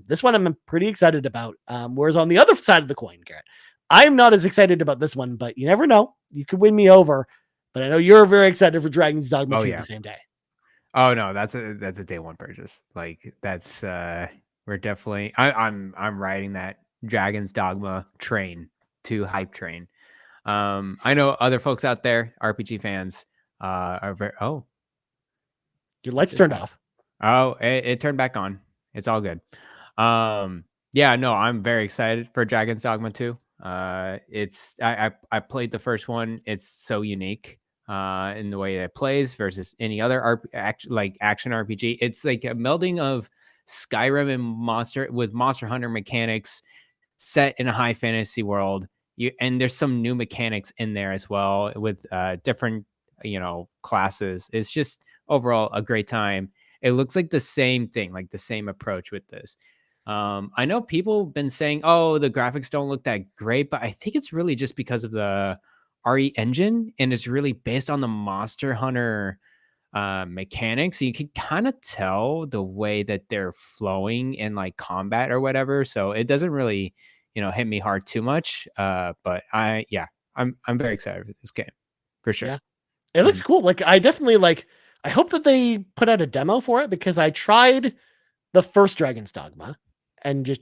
this one I'm pretty excited about. Whereas on the other side of the coin, Garrett, I'm not as excited about this one, but you never know. You could win me over. But I know you're very excited for Dragon's Dogma 2 the same day. Oh no, that's a day one purchase. Like that's we're definitely I'm riding that Dragon's Dogma train to hype train. I know other folks out there, RPG fans, are very your lights turned off. Oh, it turned back on. It's all good. Yeah, no, I'm very excited for Dragon's Dogma 2. It's I played the first one. It's so unique in the way that it plays versus any other action RPG. It's like a melding of Skyrim and Monster Hunter mechanics set in a high fantasy world. And there's some new mechanics in there as well with different classes. It's just overall a great time. It looks like the same thing, like the same approach with this. I know people have been saying, oh, the graphics don't look that great, but I think it's really just because of the RE engine, and it's really based on the Monster Hunter mechanics. You can kind of tell the way that they're flowing in like combat or whatever. So it doesn't really, hit me hard too much. But I'm very excited for this game for sure. Yeah. It looks cool. Like I definitely I hope that they put out a demo for it because I tried the first Dragon's Dogma and just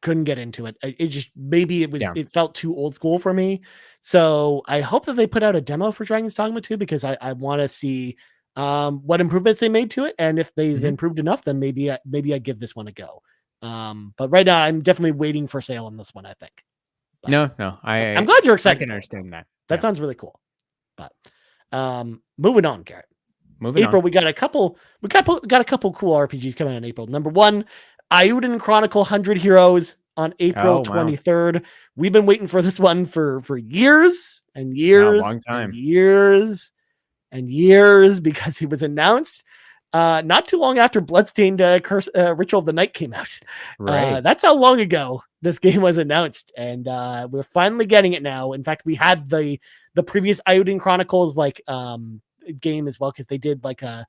couldn't get into it. It just, maybe it felt too old school for me. So I hope that they put out a demo for Dragon's Dogma 2 because I want to see what improvements they made to it. And if they've improved enough, then maybe I give this one a go. But right now I'm definitely waiting for sale on this one, I think. But no, I'm glad you're excited. I can understand that. That sounds really cool. But moving on, Garrett. April, we got a couple cool RPGs coming out in April. Number 1, Eiyuden Chronicle 100 Heroes on April 23rd. Wow. We've been waiting for this one for years and years, long time. and years because it was announced not too long after Bloodstained Curse Ritual of the Night came out. Right. That's how long ago this game was announced, and we're finally getting it now. In fact, we had the previous Iodine Chronicles game as well, because they did like a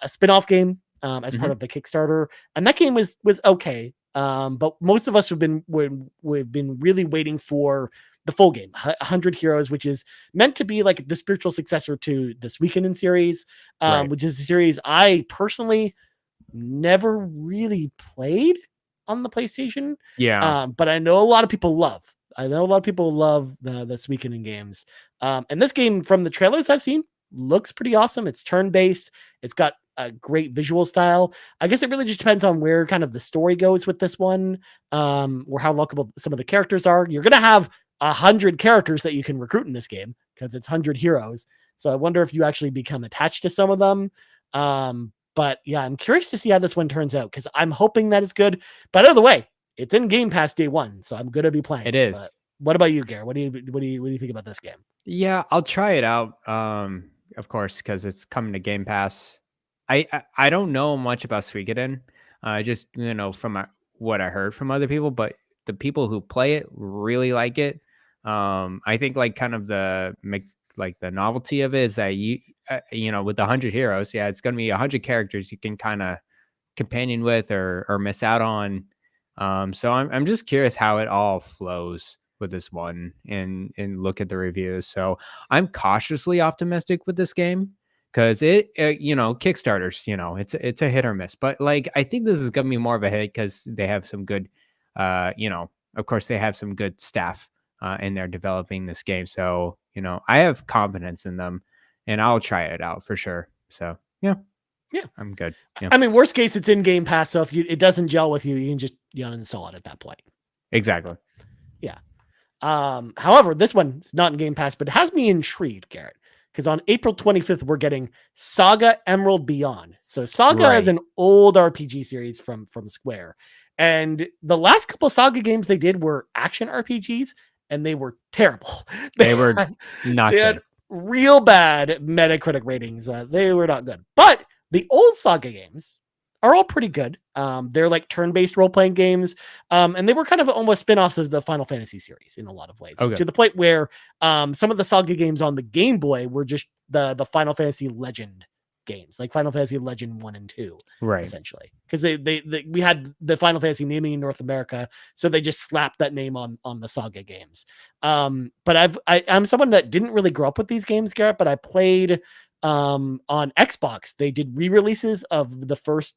spin-off game as part of the Kickstarter, and that game was okay. But most of us have been we've been really waiting for the full game, 100 Heroes, which is meant to be like the spiritual successor to the Suikoden series, Right. which is a series I personally never really played on the PlayStation. Yeah. But I know a lot of people love. I know a lot of people love the Suikoden games. And this game, from the trailers I've seen, looks pretty awesome. It's turn-based. It's got a great visual style. I guess it really just depends on where kind of the story goes with this one, or how likable some of the characters are. You're gonna have 100 characters that you can recruit in this game because it's 100 heroes. So I wonder if you actually become attached to some of them. But yeah, I'm curious to see how this one turns out, because I'm hoping that it's good. But out of the way, it's in Game Pass day one, so I'm gonna be playing It it. is. But what about you, Garrett? What do you think about this game? Yeah, I'll try it out. Of course, because it's coming to Game Pass. I don't know much about Suikoden. Just from what I heard from other people, but the people who play it really like it. I think like kind of like the novelty of it is that with the 100 heroes, yeah, it's gonna be 100 characters you can kind of companion with or miss out on. So I'm just curious how it all flows with this one and look at the reviews. So I'm cautiously optimistic with this game because Kickstarters, it's a hit or miss. But like I think this is gonna be more of a hit because they have some good, of course they have some good staff in there developing this game. So I have confidence in them, and I'll try it out for sure. So yeah, Yeah. I'm good. Yeah, I mean, worst case, it's in Game Pass, so if it doesn't gel with you, you can just install it at that point. exactly. Yeah. However, this one is not in Game Pass, but it has me intrigued, Garrett, because on April 25th we're getting Saga Emerald Beyond. So Saga is Right. an old RPG series from Square, and the last couple of Saga games they did were action RPGs, and they were terrible. They were had, not they had good. real bad Metacritic ratings. They were not good, but the old Saga games are all pretty good. They're like turn-based role-playing games, and they were kind of almost spin-offs of the Final Fantasy series in a lot of ways, Okay. to the point where some of the Saga games on the Game Boy were just the Final Fantasy Legend games, like Final Fantasy Legend 1 and 2, Right. essentially, because we had the Final Fantasy naming in North America, so they just slapped that name on the Saga games. But I'm someone that didn't really grow up with these games, Garrett, but I played on Xbox. They did re-releases of the first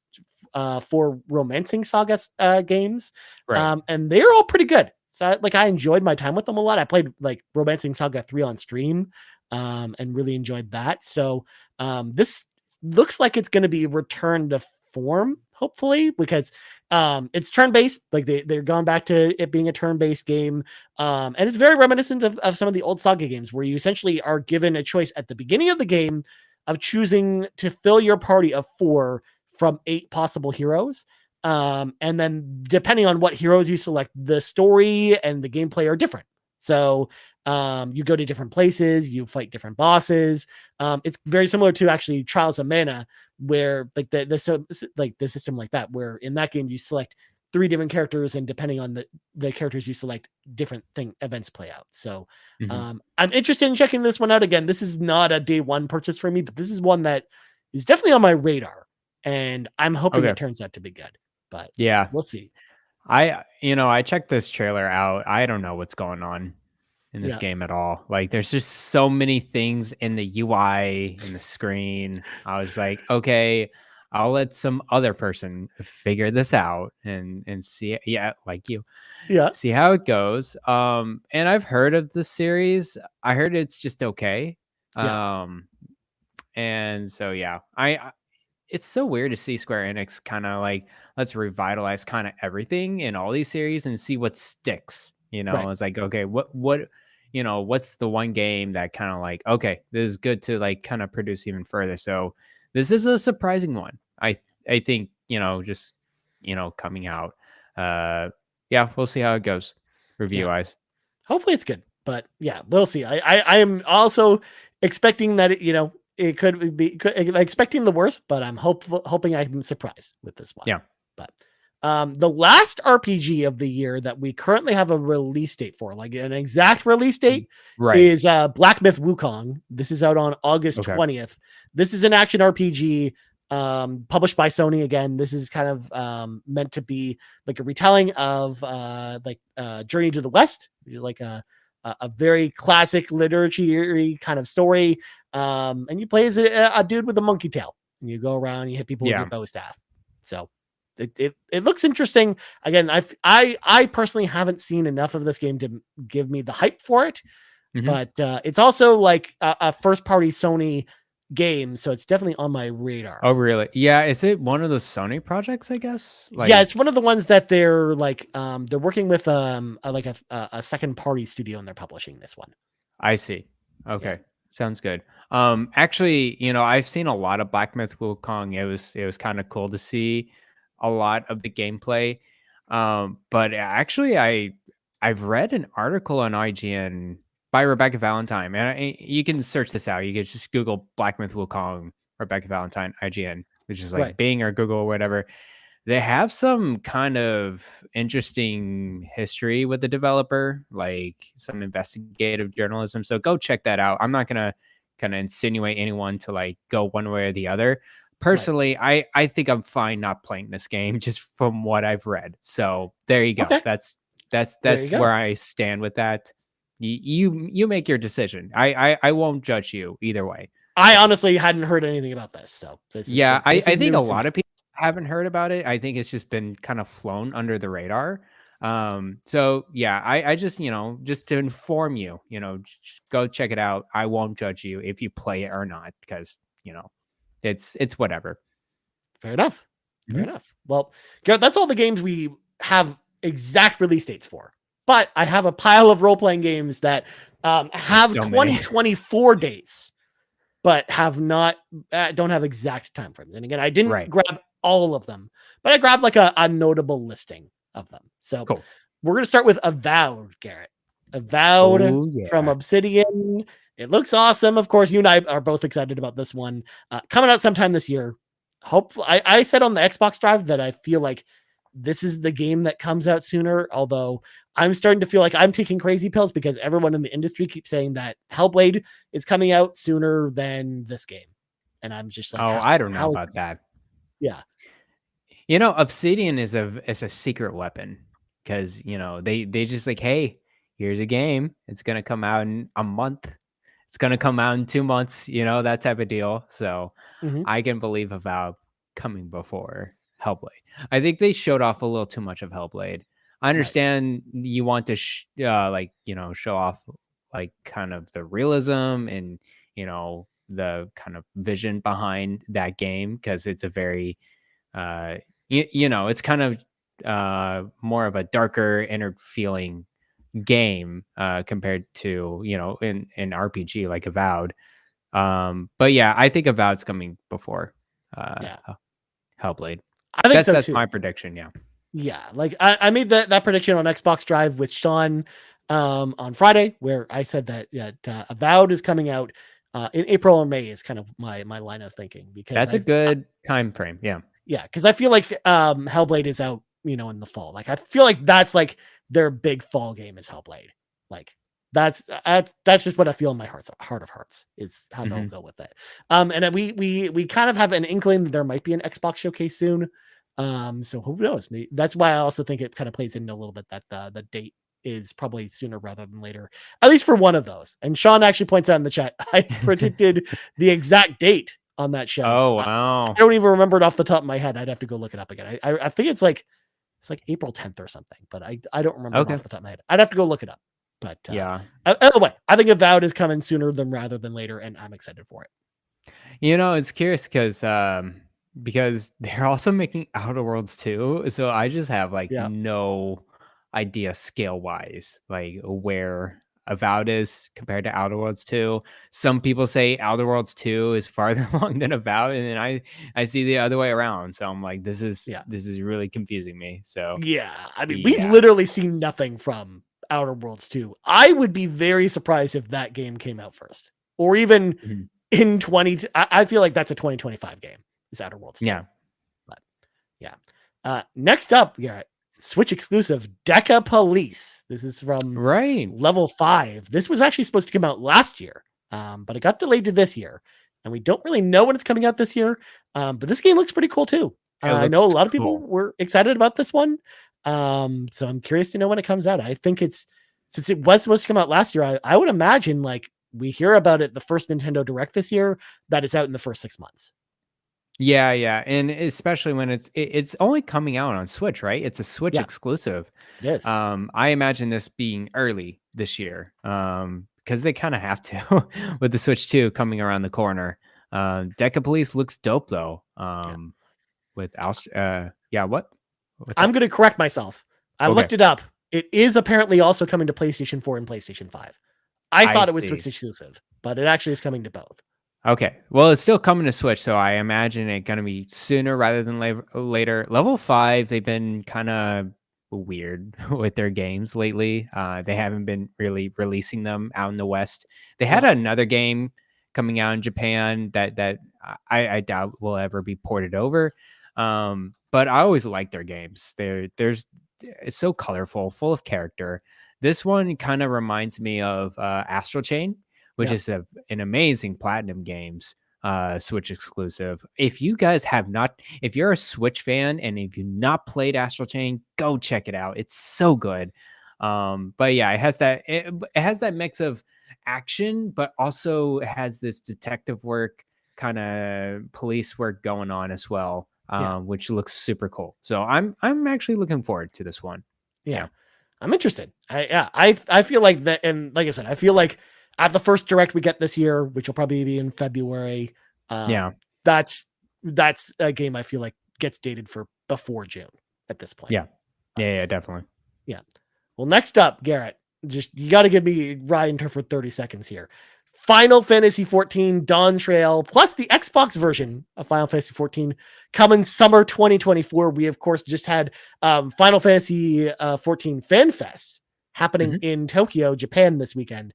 4 Romancing Saga games, Right. and they're all pretty good. So I enjoyed my time with them a lot. I played like Romancing Saga 3 on stream, and really enjoyed that. So this looks like it's going to be returned to form, hopefully, because it's turn-based. Like they're gone back to it being a turn-based game, and it's very reminiscent of some of the old Saga games, where you essentially are given a choice at the beginning of the game of choosing to fill your party of 4 from 8 possible heroes. And then depending on what heroes you select, the story and the gameplay are different. So you go to different places, you fight different bosses. It's very similar to actually Trials of Mana, where like the system like that, where in that game you select 3 different characters, and depending on the characters you select, different events play out. So Mhm. I'm interested in checking this one out. Again, this is not a day one purchase for me, but this is one that is definitely on my radar, and I'm hoping Okay. it turns out to be good. But Yeah. we'll see. I checked this trailer out. I don't know what's going on in this Yeah, game at all. Like there's just so many things in the UI in the screen. I was like, okay, I'll let some other person figure this out and see, yeah, like you yeah, see how it goes. And I've heard of the series. I heard it's just okay. yeah, Um and so yeah, it's so weird to see Square Enix kind of like let's revitalize kind of everything in all these series and see what sticks. right. It's like okay, what's the one game that kind of like okay, this is good to like kind of produce even further. So this is a surprising one. I think just coming out. Yeah, we'll see how it goes review Yeah. wise. Hopefully it's good. But yeah, we'll see. I am also expecting that it could be expecting the worst, but I'm hoping I'm surprised with this one. Yeah. But the last RPG of the year that we currently have a release date for, like an exact release date, Right. is Black Myth Wukong. This is out on August 20th. This is an action RPG published by Sony again. This is kind of meant to be like a retelling of Journey to the West, which is like a very classic literary kind of story. And you play as a dude with a monkey tail, and you go around, you hit people with your bow staff. So it looks interesting. Again, I personally haven't seen enough of this game to give me the hype for it, but it's also like a first party Sony game, so it's definitely on my radar. Oh, really? Yeah. Is it one of those Sony projects, I guess? Yeah, it's one of the ones that they're like they're working with a second party studio, and they're publishing this one. I see. Okay. Sounds good. Actually, I've seen a lot of Black Myth Wukong. It was kind of cool to see a lot of the gameplay. But actually I've read an article on IGN by Rebecca Valentine, and you can search this out. You can just Google Black Myth Wukong, Rebecca Valentine, IGN, which is like Bing or Google or whatever. They have some kind of interesting history with the developer, like some investigative journalism. So go check that out. I'm not gonna kind of insinuate anyone to like go one way or the other. Personally, I think I'm fine not playing this game just from what I've read. So there you go. Okay. That's go. where I stand with that. You make your decision. I won't judge you either way. I honestly hadn't heard anything about this, so this is I think a lot of people haven't heard about it. I think it's just been kind of flown under the radar. So yeah, I just just to inform you, just go check it out. I won't judge you if you play it or not, because it's whatever. Fair enough. Fair enough. Well, Garrett, that's all the games we have exact release dates for. But I have a pile of role-playing games that have So 2024 dates, but have not don't have exact time frames. And again, I didn't grab all of them, but I grabbed like a notable listing of them. So we're gonna start with Avowed, Garrett. Avowed from Obsidian. It looks awesome. Of course, you and I are both excited about this one. Coming out sometime this year. Hopefully, I said on the Xbox Drive that I feel like this is the game that comes out sooner, although I'm starting to feel like I'm taking crazy pills because everyone in the industry keeps saying that Hellblade is coming out sooner than this game. And I'm just like, I don't know about that. Yeah. Obsidian is a secret weapon, because, they just like, hey, here's a game. It's going to come out in a month. It's going to come out in 2 months, that type of deal. So I can believe about coming before Hellblade. I think they showed off a little too much of Hellblade. I understand you want to show off like kind of the realism and the kind of vision behind that game, because it's a very it's kind of more of a darker, inner feeling game compared to in RPG like Avowed. But yeah, I think Avowed's coming before Hellblade. I think that's my prediction. Yeah, like I made that prediction on Xbox Drive with Sean on Friday, where I said that Avowed is coming out in April or May is kind of my line of thinking, because that's a good time frame. Yeah, because I feel like Hellblade is out, in the fall. Like I feel like that's like their big fall game is Hellblade. Like that's just what I feel in my heart of hearts is how they'll go with it. And then we kind of have an inkling that there might be an Xbox showcase soon. So who knows? That's why I also think it kind of plays into a little bit that the date is probably sooner rather than later, at least for one of those. And Sean actually points out in the chat, I predicted the exact date on that show. Oh wow! I don't even remember it off the top of my head. I'd have to go look it up again. I think it's like April 10th or something, but I don't remember it off the top of my head. I'd have to go look it up. But either way, I think Avowed is coming sooner rather than later, and I'm excited for it. It's curious because they're also making Outer Worlds 2, so I just have no idea scale wise like where Avowed is compared to Outer Worlds 2. Some people say Outer Worlds 2 is farther along than Avowed, and then I see the other way around. So I'm like, this is really confusing me. So I mean, we've literally seen nothing from Outer Worlds 2. I would be very surprised if that game came out first, or even in 20. I feel like that's a 2025 game. Is Outer Worlds 2. Yeah. But yeah. Next up, Garrett, Switch exclusive Deca Police. This is from level 5. This was actually supposed to come out last year, but it got delayed to this year, and we don't really know when it's coming out this year. But this game looks pretty cool too. I know a lot of people were excited about this one, so I'm curious to know when it comes out. I think since it was supposed to come out last year, I would imagine like we hear about it the first Nintendo Direct this year, that it's out in the first 6 months. Yeah, and especially when it's only coming out on Switch, right? It's a Switch exclusive. It is. I imagine this being early this year, because they kind of have to with the Switch 2 coming around the corner. Deca Police looks dope though. With what? I'm going to correct myself. I looked it up. It is apparently also coming to PlayStation 4 and PlayStation 5. I thought it was Switch exclusive, but it actually is coming to both. Okay. Well, it's still coming to Switch, so I imagine it going to be sooner rather than later. Level 5, they've been kind of weird with their games lately. They haven't been really releasing them out in the West. They had another game coming out in Japan that I doubt will ever be ported over. But I always like their games. It's so colorful, full of character. This one kind of reminds me of Astral Chain, which is an amazing Platinum Games Switch exclusive. If you guys if you're a Switch fan and if you've not played Astral Chain, go check it out. It's so good. But yeah, it has that mix of action, but also it has this detective work, kind of police work going on as well, which looks super cool. So I'm actually looking forward to this one. Yeah. I'm interested. I feel like that, and like I said, I feel like at the first Direct we get this year, which will probably be in February, that's a game I feel like gets dated for before June at this point. Yeah, definitely. Yeah. Well, next up, Garrett, you got to give me Ryan for 30 seconds here. Final Fantasy 14 Dawn Trail plus the Xbox version of Final Fantasy 14 coming summer 2024. We of course just had Final Fantasy 14 Fan Fest happening in Tokyo, Japan this weekend.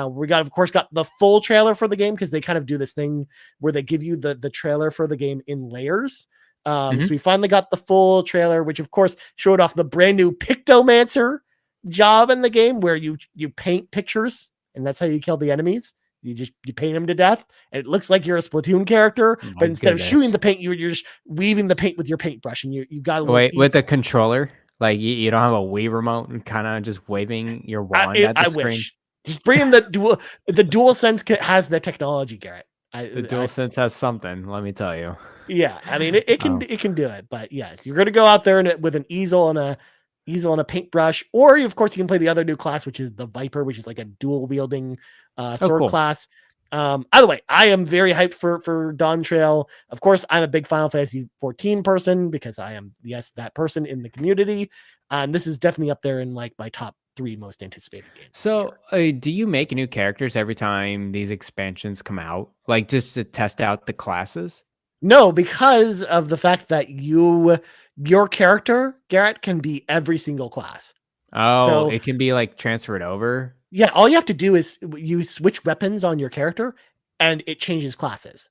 We got the full trailer for the game, because they kind of do this thing where they give you the trailer for the game in layers. So we finally got the full trailer, which of course showed off the brand new Pictomancer job in the game, where you paint pictures and that's how you kill the enemies. You paint them to death, and it looks like you're a Splatoon character, but instead of shooting the paint, you're just weaving the paint with your paintbrush, and you got with a controller. Like you don't have a Wii remote and kind of just waving your wand at the screen. Wish. Just bring in the DualSense has the technology, Garrett. The DualSense has something, let me tell you. Yeah, I mean it can do it, but yes, you're gonna go out there with an easel and a paintbrush, or of course you can play the other new class, which is the Viper, which is like a dual wielding sword class. Either way, I am very hyped for Dawn Trail. Of course, I'm a big Final Fantasy 14 person, because I am that person in the community, and this is definitely up there in like my top 3 most anticipated games. So, do you make new characters every time these expansions come out, like just to test out the classes? No, because of the fact that your character, Garrett, can be every single class. Oh, so it can be like transferred over? Yeah, all you have to do is you switch weapons on your character and it changes classes.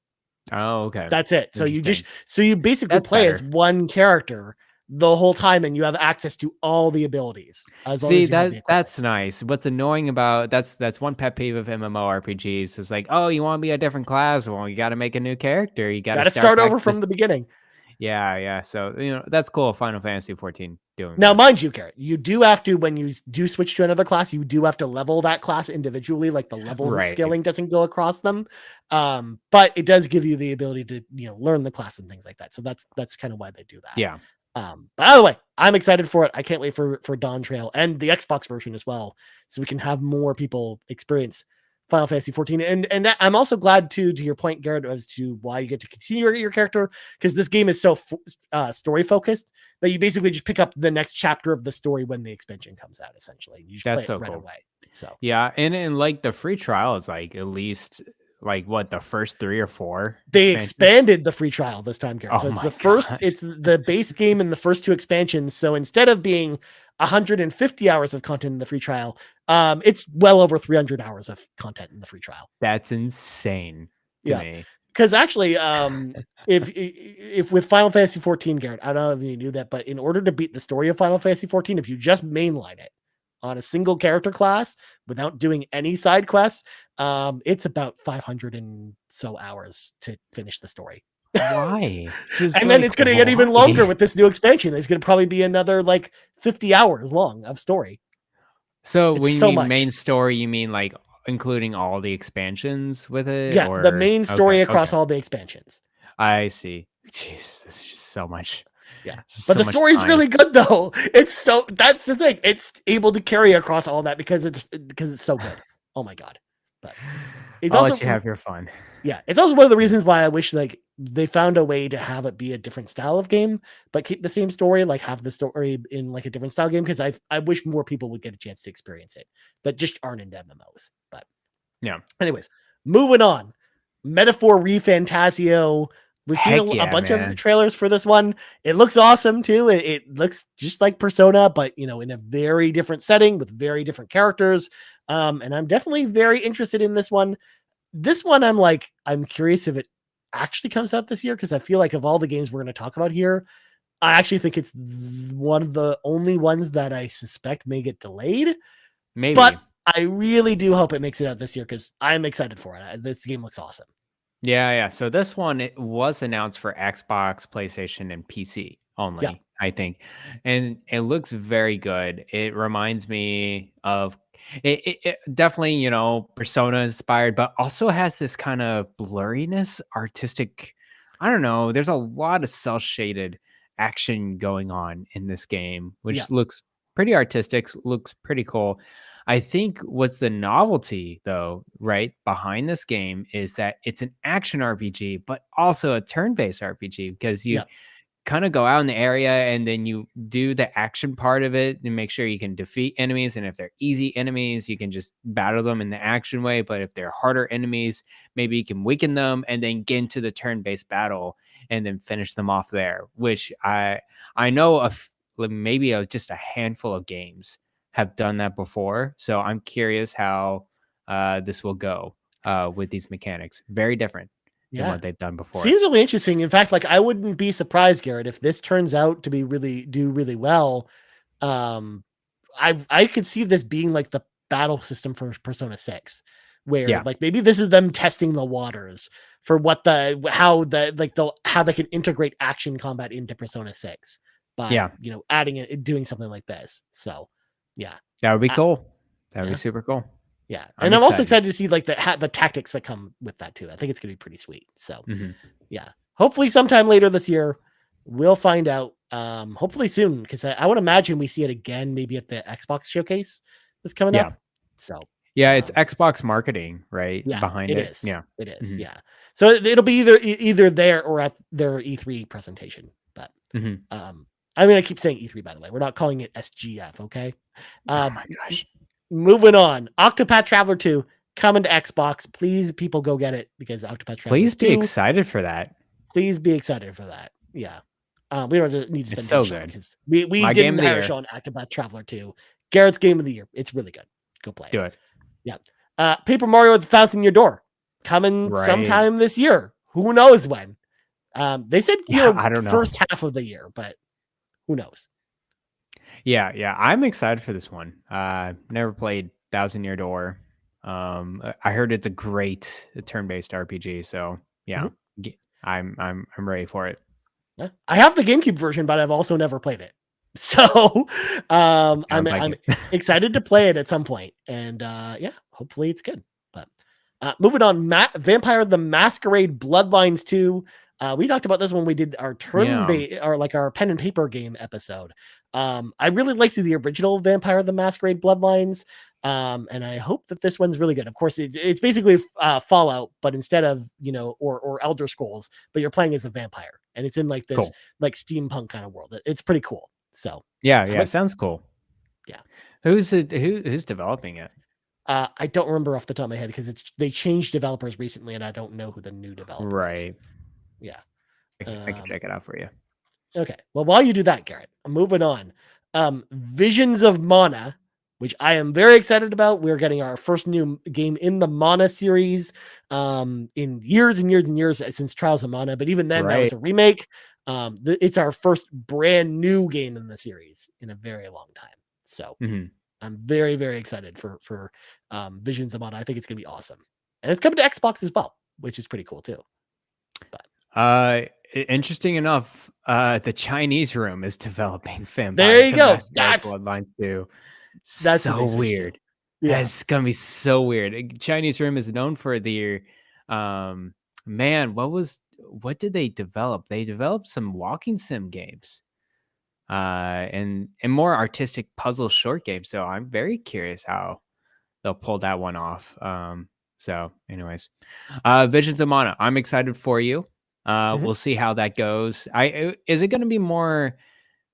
Oh, okay. That's it. So you basically play as one character the whole time, and you have access to all the abilities. That's nice. What's annoying about that's one pet peeve of MMORPGs is like, oh, you want to be a different class? Well, you got to make a new character. You got to start over from the beginning. Yeah. So that's cool. Final Fantasy 14 doing now, mind you, Garrett, you do have to, when you do switch to another class, you do have to level that class individually. Like the level scaling doesn't go across them, but it does give you the ability to learn the class and things like that. So that's kind of why they do that. Yeah. But either way, I'm excited for it. I can't wait for Dawn Trail and the Xbox version as well, so we can have more people experience Final Fantasy 14. And I'm also glad to your point, Garrett, as to why you get to continue your character, because this game is so story focused that you basically just pick up the next chapter of the story when the expansion comes out. Essentially, you just play it right away. So yeah, and like the free trial is like at least like what, the first 3 or 4 they expanded the free trial this time, Garrett. So it's the base game and the first 2 expansions. So instead of being 150 hours of content in the free trial, it's well over 300 hours of content in the free trial. That's insane. to me. Because actually, if with Final Fantasy 14, Garrett, I don't know if you knew that, but in order to beat the story of Final Fantasy 14, if you just mainline it on a single character class without doing any side quests, it's about 500 and so hours to finish the story. Why? Just And then like it's going to get even longer why? with this new expansion. It's going to probably be another like 50 hours long of story. So It's when you so mean much. main story, you mean like including all the expansions with it, Yeah, the or main okay, story across okay, all the expansions. I see. Jeez, this is just so much, Yeah. just But so the much story's time. really good though. It's so that's the thing. It's able to carry across all that because it's so good. Oh my god. But it's I'll let also you have your fun. yeah, it's also one of the reasons why I wish like they found a way to have it be a different style of game, but keep the same story, like have the story in like a different style game because I wish more people would get a chance to experience it that just aren't in MMOs. But Yeah. anyways, moving on. Metaphor Refantasio. We've seen Heck a yeah, bunch of man. trailers for this one. It looks awesome too. It looks just like Persona, but in a very different setting with very different characters. And I'm definitely very interested in this one. This one, I'm curious if it actually comes out this year because I feel like of all the games we're going to talk about here, I actually think it's one of the only ones that I suspect may get delayed. But Maybe. I really do hope it makes it out this year because I'm excited for it. This game looks awesome. Yeah, yeah. So this one it was announced for Xbox, PlayStation, and PC Yeah, only, I think. And it looks very good. It reminds me of it definitely, Persona inspired, but also has this kind of blurriness, artistic. I don't know. There's a lot of cell shaded action going on in this game, yeah, which looks pretty artistic, looks pretty cool. I think what's the novelty though, right, behind this game is that it's an action RPG, but also a turn-based RPG because you yeah, kind of go out in the area and then you do the action part of it and make sure you can defeat enemies. And if they're easy enemies, you can just battle them in the action way. But if they're harder enemies, maybe you can weaken them and then get into the turn-based battle and then finish them off there. Which I know of maybe just a handful of games have done that before. So I'm curious how this will go with these mechanics. Very different than yeah. what they've done before. Seems really interesting. In fact, like I wouldn't be surprised, Garrett, if this turns out to be really well. Um, I could see this being like the battle system for Persona 6, where Yeah. like maybe this is them testing the waters for how they can integrate action combat into Persona 6 by Yeah. adding it, doing something like this. So yeah. That would be I, cool. That would be yeah. super cool. Yeah. I'm And I'm also excited. excited to see like the tactics that come with that too. I think it's gonna be pretty sweet. So Mhm. yeah, hopefully sometime later this year we'll find out. Hopefully soon because I would imagine we see it again maybe at the Xbox showcase that's coming Yeah. up. So Yeah, it's Xbox marketing, right, yeah, behind it it. is. Yeah. It is. Mhm. Yeah. So it'll be either there or at their E3 presentation. But Mhm. I mean I keep saying E3 by the way. We're not calling it SGF. Okay. Oh Um, my gosh. moving on. Octopath Traveler 2 coming to Xbox. Please, people go get it because Octopath Traveler Please be 2. excited for that. Please be excited for that. Yeah. We don't need to It's spend too so much on it good. because we My game didn't of the have a year. show on Octopath Traveler 2. Garrett's game of the year. It's really good. Go play it. Do it. Yeah. Paper Mario at the Thousand Year Door coming Right. sometime this year. Who knows when? They said Yeah, I don't know. first half of the year, but who knows? Yeah, yeah, I'm excited for this one. Never played Thousand Year Door. I heard it's a great turn-based RPG, so yeah, Mhm. I'm ready for it. Yeah. I have the GameCube version, but I've also never played it. So Sounds like I'm it. excited to play it at some point, and yeah, hopefully it's good. But moving on, Vampire the Masquerade Bloodlines 2. We talked about this when we did our Yeah, our pen and paper game episode. I really liked the original Vampire the Masquerade Bloodlines. And I hope that this one's really good. Of course, it's basically Fallout, but instead of or Elder Scrolls, but you're playing as a vampire, and it's in like this cool. like steampunk kind of world. It's pretty cool. So Yeah, I'm yeah, ex- sounds cool. yeah. Who's developing it? I don't remember off the top of my head because they changed developers recently, and I don't know who the new developer is. Right. Yeah. I can check it out for you. Okay. Well, while you do that, Garrett, I'm moving on. Visions of Mana, which I am very excited about. We're getting our first new game in the Mana series. in years and years and years since Trials of Mana. But even then, that was Right. a remake. It's our first brand new game in the series in a very long time. So I'm very, very excited for Visions of Mana. I think it's gonna be awesome, and it's coming to Xbox as well, which is pretty cool too. But interesting enough, the Chinese room is developing There you The go. Masquerade Bloodlines 2. That's what So they switched to. weird. Yeah. It's gonna be so weird. Chinese room is known for their man, what did they develop? They developed some walking sim games. And more artistic puzzle short games. So I'm very curious how they'll pull that one off. So anyways, Visions of Mana, I'm excited for you. We'll see how that goes. Is it going to be more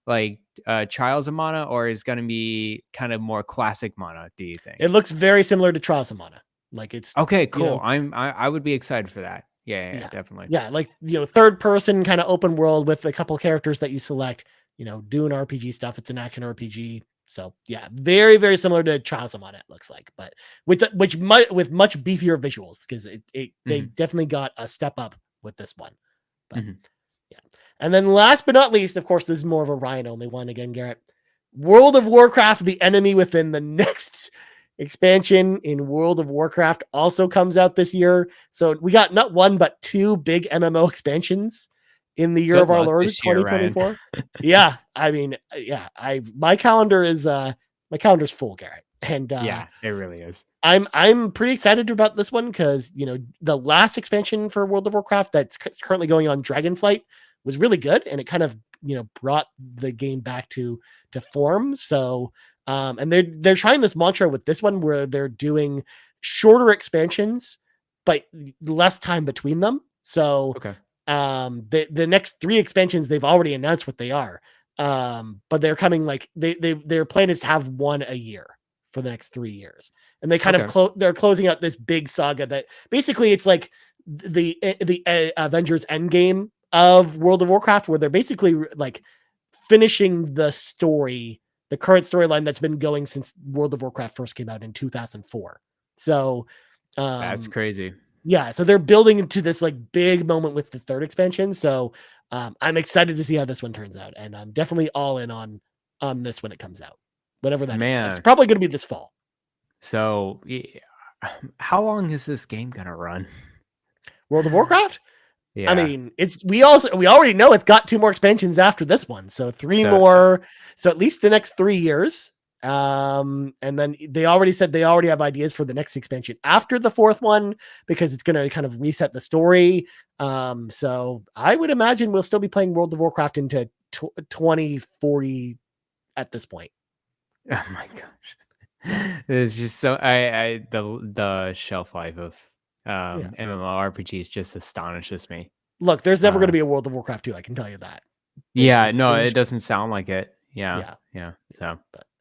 like Trials of Mana, or is going to be kind of more classic Mana? Do you think? It looks very similar to Trials of Mana. Like it's okay, cool. You know, I would be excited for that. Yeah, definitely. Yeah, like third person kind of open world with a couple characters that you select. Doing RPG stuff. It's an action RPG. So yeah, very, very similar to Trials of Mana, it looks like, but with much beefier visuals, because they definitely got a step up with this one. But yeah. And then last but not least, of course, this is more of a Ryan only one again, Garrett. World of Warcraft: The Enemy Within, the next expansion in World of Warcraft, also comes out this year. So we got not one but two big MMO expansions in the year of our Lord 2024. Yeah, I mean, yeah, my calendar's full, Garrett, and yeah, it really is. I'm pretty excited about this one because the last expansion for World of Warcraft that's currently going on, Dragonflight, was really good, and it kind of brought the game back to form. So and they're trying this mantra with this one where they're doing shorter expansions but less time between them. So the next 3 expansions, they've already announced what they are, but they're coming like their plan is to have one a year for the next 3 years, and they kind of they're closing out this big saga that basically it's like the Avengers Endgame of World of Warcraft, where they're basically like finishing the current storyline that's been going since World of Warcraft first came out in 2004. So that's crazy. Yeah, so they're building into this like big moment with the 3rd expansion. So I'm excited to see how this one turns out, and I'm definitely all in on this when it comes out, whatever that is. It's probably going to be this fall. So how long is this game gonna run? World of Warcraft? Yeah. I mean, we already know it's got 2 more expansions after this one, so 3 more. So at least the next 3 years. And then they already said they already have ideas for the next expansion after the 4th one, because it's going to kind of reset the story. So I would imagine we'll still be playing World of Warcraft into 2040 at this point. Oh my gosh, it's just so the shelf life of MMORPGs just astonishes me. Look, there's never going to be a World of Warcraft 2, I can tell you that. It doesn't sound like it. Yeah. So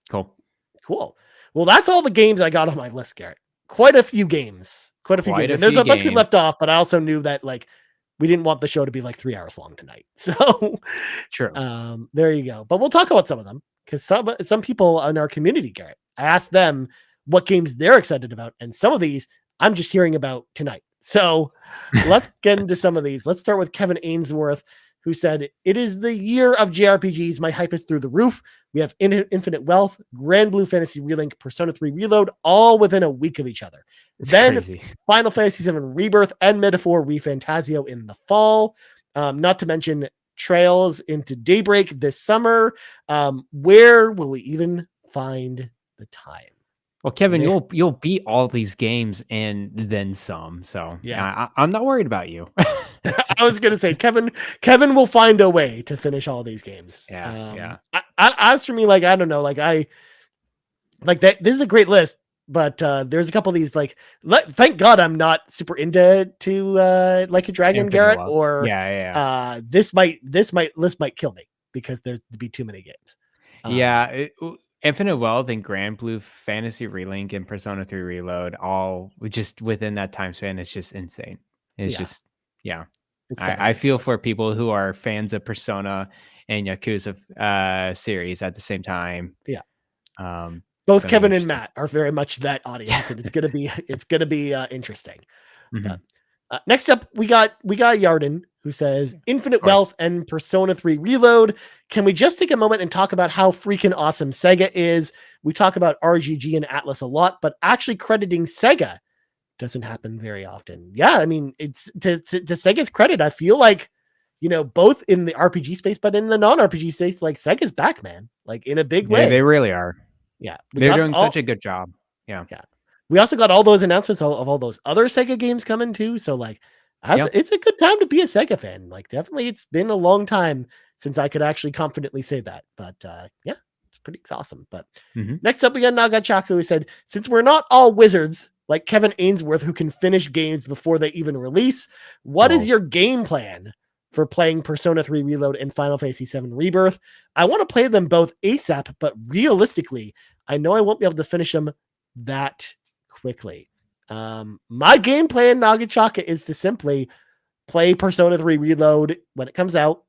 cool. Well, that's all the games I got on my list, Garrett. Quite a few games. And there's a bunch we left off, but I also knew that like we didn't want the show to be like 3 hours long tonight. So true. There you go. But we'll talk about some of them, because some people in our community, Garrett, I asked them what games they're excited about, and some of these I'm just hearing about tonight. So let's get into some of these. Let's start with Kevin Ainsworth, who said, "It is the year of JRPGs. My hype is through the roof. We have Infinite Wealth, Grand Blue Fantasy Relink, Persona 3 Reload, all within a week of each other. Then crazy. Final Fantasy 7 Rebirth and Metaphor ReFantazio in the fall. Not to mention Trails into Daybreak this summer. Where will we even find the time?" Well, Kevin, you'll beat all these games and then some. So yeah, I'm not worried about you. I was gonna say Kevin will find a way to finish all these games. As for me, like I don't know, like I like that. This is a great list, but there's a couple of these. Like, thank God I'm not super into Like a Dragon, Garrett, or this list might kill me because there'd be too many games. Infinite Wealth and Grand Blue Fantasy Relink and Persona 3 Reload, all just within that time span, is just insane. It's just I feel for people who are fans of Persona and Yakuza series at the same time. Both Kevin and Matt are very much that audience, and it's gonna be interesting. But next up, we got Yarden, who says Infinite Wealth and Persona 3 Reload. Can we just take a moment and talk about how freaking awesome Sega is? We talk about RGG and Atlas a lot, but actually crediting Sega doesn't happen very often. Yeah, I mean, it's to Sega's credit, I feel like, both in the RPG space, but in the non-RPG space, like Sega's back, man, like in a big way. They really are. Yeah. They're doing such a good job. Yeah. Yeah. We also got all those announcements of all those other Sega games coming too. So like, it's a good time to be a Sega fan. Like definitely it's been a long time since I could actually confidently say that, but yeah, it's pretty awesome. But next up, we got Nagachaku, who said, since we're not all wizards like Kevin Ainsworth, who can finish games before they even release, what is your game plan for playing Persona 3 Reload and Final Fantasy 7 Rebirth? I want to play them both ASAP, but realistically, I know I won't be able to finish them that quickly. My game plan, Nagachaka, is to simply play Persona 3 Reload when it comes out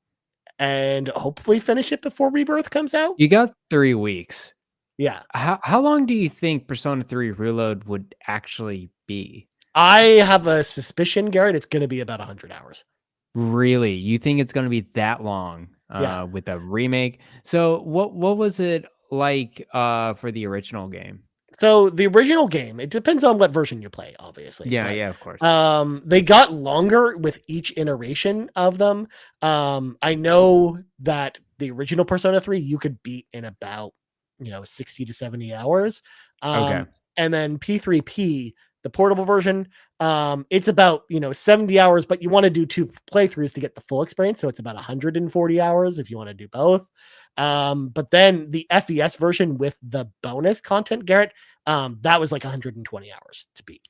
and hopefully finish it before Rebirth comes out. You got 3 weeks. Yeah. How long do you think Persona 3 Reload would actually be? I have a suspicion, Garrett, it's going to be about 100 hours. Really? You think it's going to be that long with a remake? So what was it like for the original game? So the original game, it depends on what version you play, obviously. Yeah, but, of course. They got longer with each iteration of them. I know that the original Persona 3 you could beat in about 60 to 70 hours. Okay. And then P3P, the portable version, it's about 70 hours, but you want to do 2 playthroughs to get the full experience, so it's about 140 hours if you want to do both. But then the FES version with the bonus content, Garrett, that was like 120 hours to beat.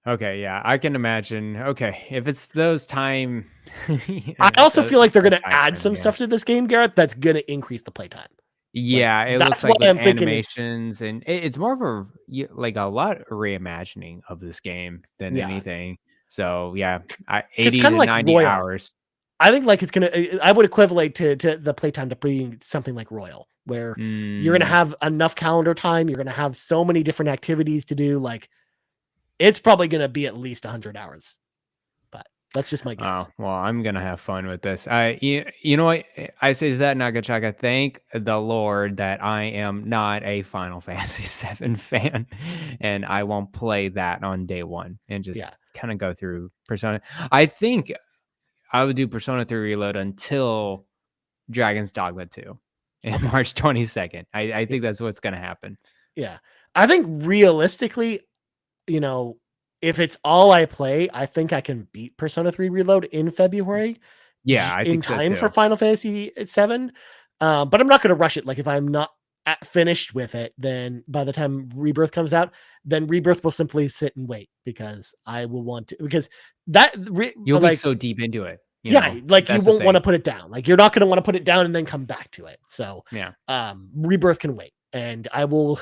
Okay, yeah, I can imagine. Okay, if it's those time, I also feel like they're going to add some stuff to this game, Garrett, that's going to increase the playtime. Yeah, it looks like with animations, and it's more of a lot of reimagining of this game than anything. So yeah, 80 to 90 hours. I think like I would equivalent to the playtime to being something like Royal, where you're going to have enough calendar time. You're going to have so many different activities to do. Like it's probably going to be at least 100 hours, but that's just my guess. Oh, well, I'm going to have fun with this. You know what? I say that, Nagachaka, thank the Lord that I am not a Final Fantasy VII fan, and I won't play that on day one and just kind of go through Persona. I think I would do Persona 3 Reload until Dragon's Dogma 2 in March 22nd. I think that's what's going to happen. Yeah. I think realistically, if it's all I play, I think I can beat Persona 3 Reload in February. Yeah, I think in time for Final Fantasy 7. But I'm not going to rush it. Like if I'm not finished with it, then by the time Rebirth comes out, then Rebirth will simply sit and wait because I will want to, because you'll be so deep into it. Like you won't want to put it down. Like you're not going to want to put it down and then come back to it. So Rebirth can wait, and I will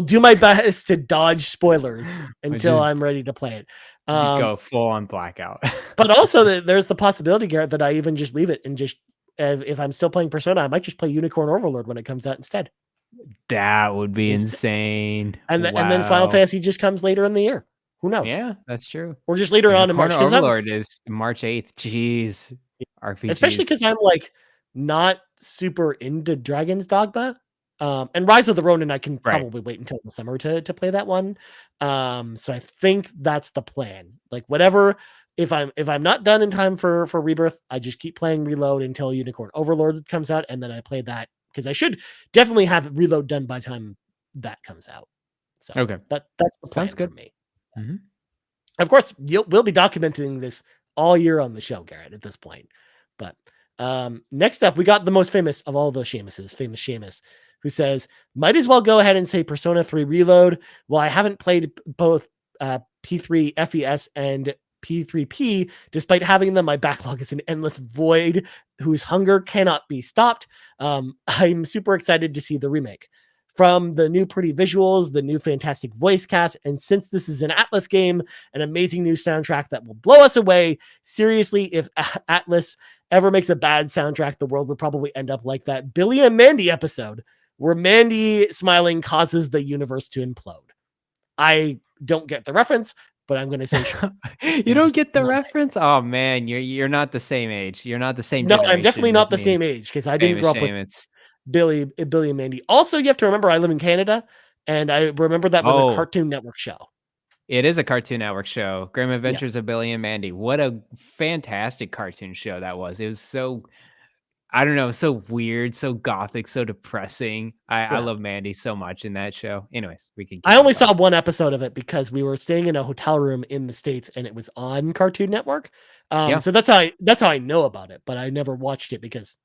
do my best to dodge spoilers until I'm ready to play it. Go full on blackout. But also there's the possibility, Garrett, that I even just leave it and just if I'm still playing Persona, I might just play Unicorn Overlord when it comes out instead. That would be insane. And then Final Fantasy just comes later in the year. Who knows? Yeah, that's true. Or just later on in March. Overlord is March 8th. Jeez. RPGs. Especially because I'm like not super into Dragon's Dogma. And Rise of the Ronin, I can probably wait until the summer to play that one. So I think that's the plan. Like whatever, if I'm not done in time for Rebirth, I just keep playing Reload until Unicorn Overlord comes out, and then I play that because I should definitely have Reload done by the time that comes out. So that's the plan for me. Mm-hmm. Of course, we'll be documenting this all year on the show, Garrett, at this point. But next up, we got the most famous of all the Seamuses, famous Seamus, who says, might as well go ahead and say Persona 3 Reload. Well, I haven't played both P3 FES and P3P. Despite having them, my backlog is an endless void whose hunger cannot be stopped. I'm super excited to see the remake. From the new pretty visuals, the new fantastic voice cast, and since this is an Atlas game, an amazing new soundtrack that will blow us away. Seriously, if Atlas ever makes a bad soundtrack, the world would probably end up like that Billy and Mandy episode, where Mandy smiling causes the universe to implode. I don't get the reference, but I'm going to say sure. You don't get the reference? Oh man, you're not the same age. You're not the same No, I'm generation definitely as not the me. same age because I didn't Shame, grow up with shame. It's Billy and Mandy. Also, you have to remember I live in Canada, and I remember that was a Cartoon Network show. It is a Cartoon Network show. Grim Yeah. Adventures of Billy and Mandy. What a fantastic cartoon show that was. It was so, I don't know, so weird, so gothic, so depressing. I Yeah. love Mandy so much in that show. Anyways, we can I keep on only saw talking. one episode of it because we were staying in a hotel room in the States and it was on Cartoon Network. Yeah. So that's how I know about it, but I never watched it because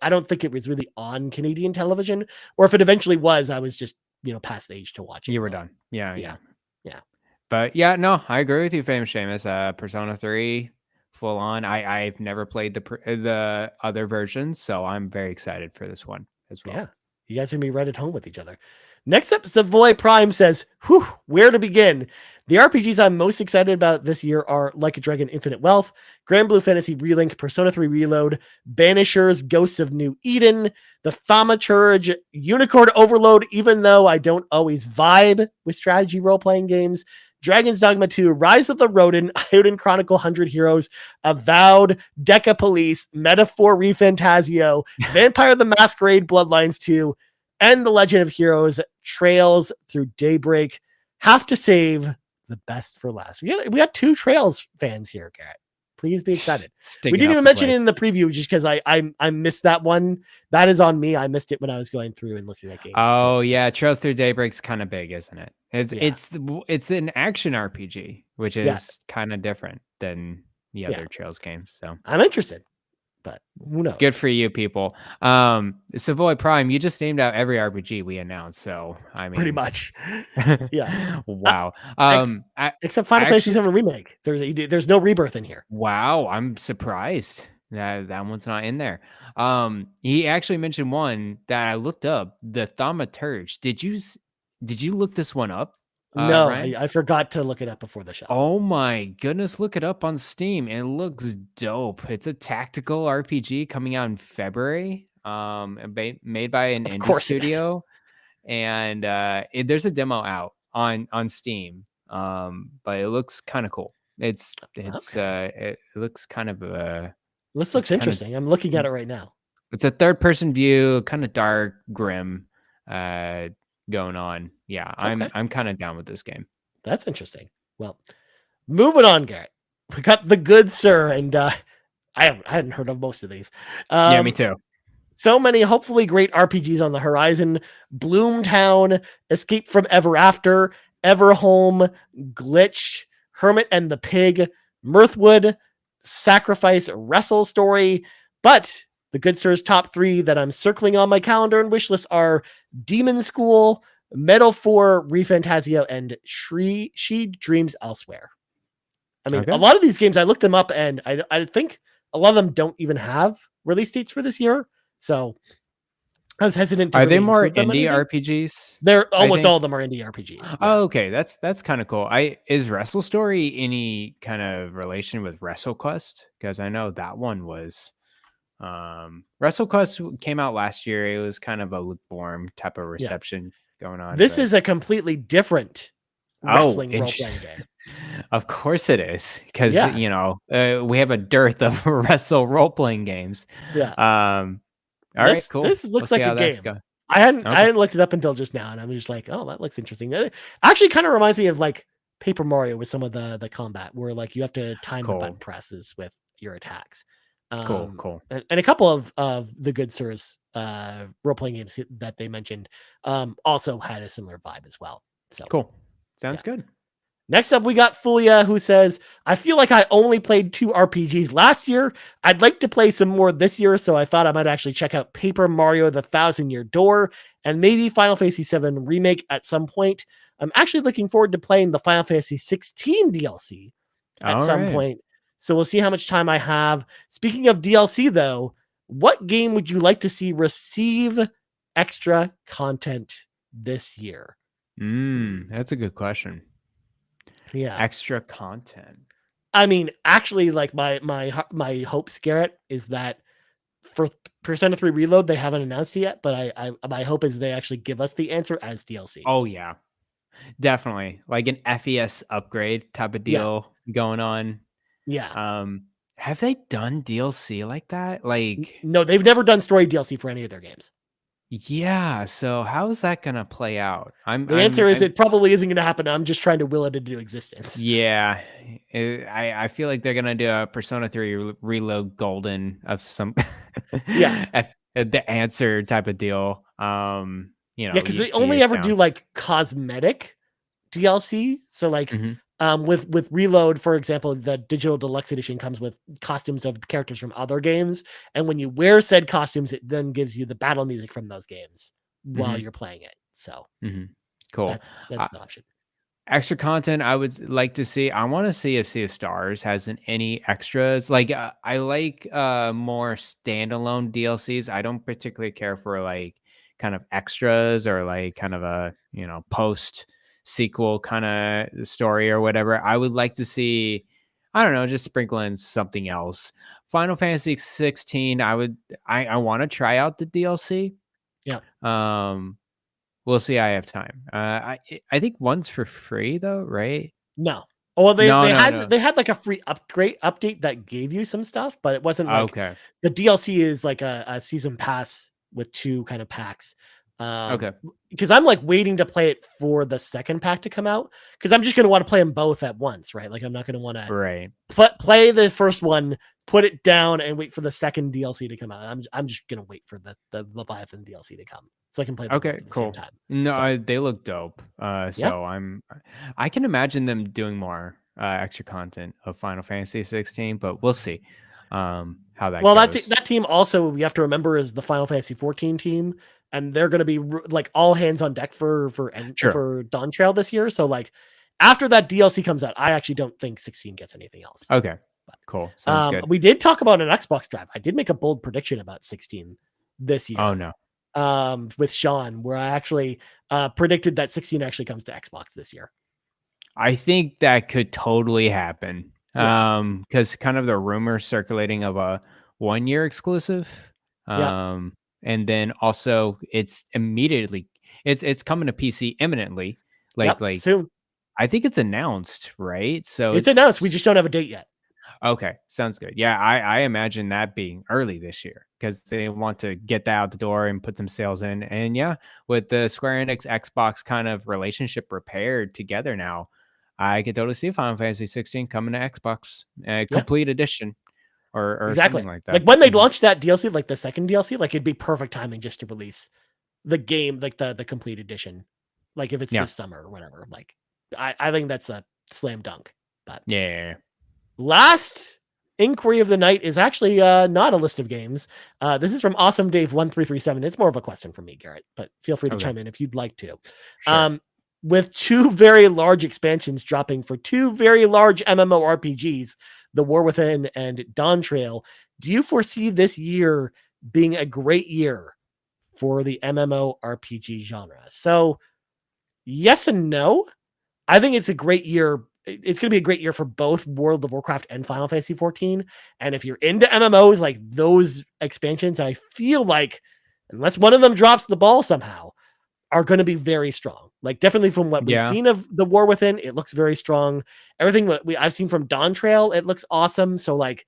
I don't think it was really on Canadian television, or if it eventually was, I was just, past the age to watch it. You were But done. Yeah, yeah. yeah. Yeah. But yeah, no, I agree with you, Famous Seamus. Persona 3, full on. I've never played the other versions, so I'm very excited for this one as well. Yeah. You guys are gonna be right at home with each other. Next up, Savoy Prime says, whew, where to begin? The RPGs I'm most excited about this year are Like a Dragon Infinite Wealth, Grand Blue Fantasy Relink, Persona 3 Reload, Banishers, Ghosts of New Eden, the Thaumaturge, Unicorn Overload, even though I don't always vibe with strategy role-playing games, Dragon's Dogma 2, Rise of the Rodent, Eiyuden Chronicle 100 Heroes, Avowed, Deca Police, Metaphor Refantasio, Vampire the Masquerade Bloodlines 2, and The Legend of Heroes, Trails Through Daybreak. Have to save the best for last. We got 2 Trails fans here, Garrett. Please be excited. We didn't even mention it in the preview just because I missed that one. That is on me. I missed it when I was going through and looking at games. Oh yeah, Trails Through Daybreak's kind of big, isn't it? It's an action RPG, which is kind of different than the other Trails games. So I'm interested, but who knows? Good for you, people. Savoy Prime, you just named out every RPG we announced. So I mean, pretty much. Yeah. Wow. Except Final Fantasy VII Remake. There's no Rebirth in here. Wow, I'm surprised that one's not in there. He actually mentioned one that I looked up, the Thaumaturge. Did you look this one up? No, Ryan? I forgot to look it up before the show. Oh my goodness, look it up on Steam. It looks dope. It's a tactical RPG coming out in February. Made by an indie studio, and there's a demo out on Steam. But it looks kind of cool. It looks kind of this looks interesting. I'm looking at it right now. It's a third person view, kind of dark, grim, going on. Yeah, I'm kind of down with this game. That's interesting. Well, moving on, Garrett. We got The Good Sir, and I hadn't heard of most of these. Yeah, me too. So many hopefully great RPGs on the horizon. Bloomtown, Escape from Ever After, Everhome, Glitch, Hermit and the Pig, Mirthwood, Sacrifice, Wrestle Story. But the Good Sir's top 3 that I'm circling on my calendar and wishlist are Demon School, Metal 4, Refantasio, and She Dreams Elsewhere. I mean, a lot of these games, I looked them up, and I think a lot of them don't even have release dates for this year. So I was hesitant to. Are they more indie RPGs? They're almost all of them are indie RPGs. Yeah. Oh, okay, that's kind of cool. Is Wrestle Story any kind of relation with WrestleQuest? Because I know that one was. WrestleQuest came out last year. It was kind of a lukewarm type of reception going on. This is a completely different wrestling role-playing game. Of course it is, because we have a dearth of wrestle role-playing games. Yeah. All right, cool. This looks like a game. I hadn't looked it up until just now, and I'm just like, oh, that looks interesting. It actually kind of reminds me of like Paper Mario with some of the combat, where like you have to time the button presses with your attacks. Cool. And a couple of the Good Sir's role-playing games that they mentioned also had a similar vibe as well. So cool. Sounds good. Next up, we got Fulia, who says, I feel like I only played 2 RPGs last year. I'd like to play some more this year, so I thought I might actually check out Paper Mario The Thousand-Year Door and maybe Final Fantasy VII Remake at some point. I'm actually looking forward to playing the Final Fantasy 16 DLC at some point, so we'll see how much time I have. Speaking of DLC, though, what game would you like to see receive extra content this year? That's a good question. Yeah, extra content. I mean, actually, like my hopes, Garrett, is that for Persona 3 Reload, they haven't announced it yet, but I my hope is they actually give us the answer as DLC. Oh yeah, Definitely, like an FES upgrade type of Yeah, deal going on. yeah. Have they done DLC like that? Like, No, they've never done story DLC for any of their games. yeah, so how is that gonna play out? The answer is it probably isn't going to happen. I'm just trying to will it into existence. Yeah, I feel like they're gonna do a Persona 3 Reload Golden of some Yeah. the answer type of deal. Yeah, because they only years ever do down. like cosmetic DLC. So like Mhm, with Reload, for example, the digital deluxe edition comes with costumes of characters from other games. And when you wear said costumes, it then gives you the battle music from those games while mhm, you're playing it. So mhm. Cool. that's an option. Extra content I would like to see. I want to see if Sea of Stars has any extras. Like I like more standalone DLCs. I don't particularly care for like kind of extras or like kind of a, post sequel kind of story or whatever. I would like to see, I don't know, just sprinkle in something else. Final Fantasy 16, I want to try out the DLC. Yeah. Um We'll see, I have time. I think one's for free though, right? No. Well, they No, they no, had no. they had like a free upgrade update that gave you some stuff, but it wasn't like Okay. the DLC is like a season pass with 2 kind of packs. Okay. Because I'm like waiting to play it for the second pack to come out because I'm just going to want to play them both at once, right? Like I'm not going to want to Right. play the first one, put it down, and wait for the second DLC to come out. I'm just going to wait for the Leviathan DLC to come so I can play them both Okay, at the same cool. time. No, So they look dope. yeah. So I can imagine them doing more extra content of Final Fantasy 16, but we'll see how that Well, goes. that team also we have to remember is the Final Fantasy 14 team, and they're going to be like all hands on deck Sure. for Dawn Trail this year. So like after that DLC comes out, I actually don't think 16 gets anything else. Okay. Cool. Sounds good. We did talk about an Xbox Drive. I did make a bold prediction about 16 this Oh year. no. With Sean, where I actually predicted that 16 actually comes to Xbox this year. I think that could totally happen. Yeah. Because kind of the rumor circulating of a 1 year exclusive. Yeah. And then also it's coming to PC imminently. Like Yep. like Soon. I think it's announced, right? So It's announced. We just don't have a date yet. okay, sounds good. Yeah, I imagine that being early this year because they want to get that out the door and put some sales in. And yeah, with the Square Enix Xbox kind of relationship repaired together now, I could totally see Final Fantasy 16 coming to Xbox, Yeah. complete edition or Exactly. something like Like that. when they Mhm. launched that DLC, like the second DLC, like it'd be perfect timing just to release the game, like the complete edition. Like if it's Yeah. this summer or whatever. Like I think that's a slam dunk. But Yeah. Yeah, yeah. last inquiry of the night is actually not a list of games. This is from Awesome Dave 1337. It's more of a question for me, Garrett, but feel free to Okay. chime in if you'd like to. Sure. With 2 very large expansions dropping for 2 very large MMORPGs, The War Within and Dawn Trail, do you foresee this year being a great year for the MMORPG genre? So, yes and no. I think it's a great year. It's going to be a great year for both World of Warcraft and Final Fantasy 14. And if you're into MMOs, like those expansions, I feel like, unless one of them drops the ball somehow, are going to be very strong. Like definitely from what we've Yeah. seen of The War Within, it looks very strong. Everything that I've seen from Dawn Trail, it looks awesome. So like,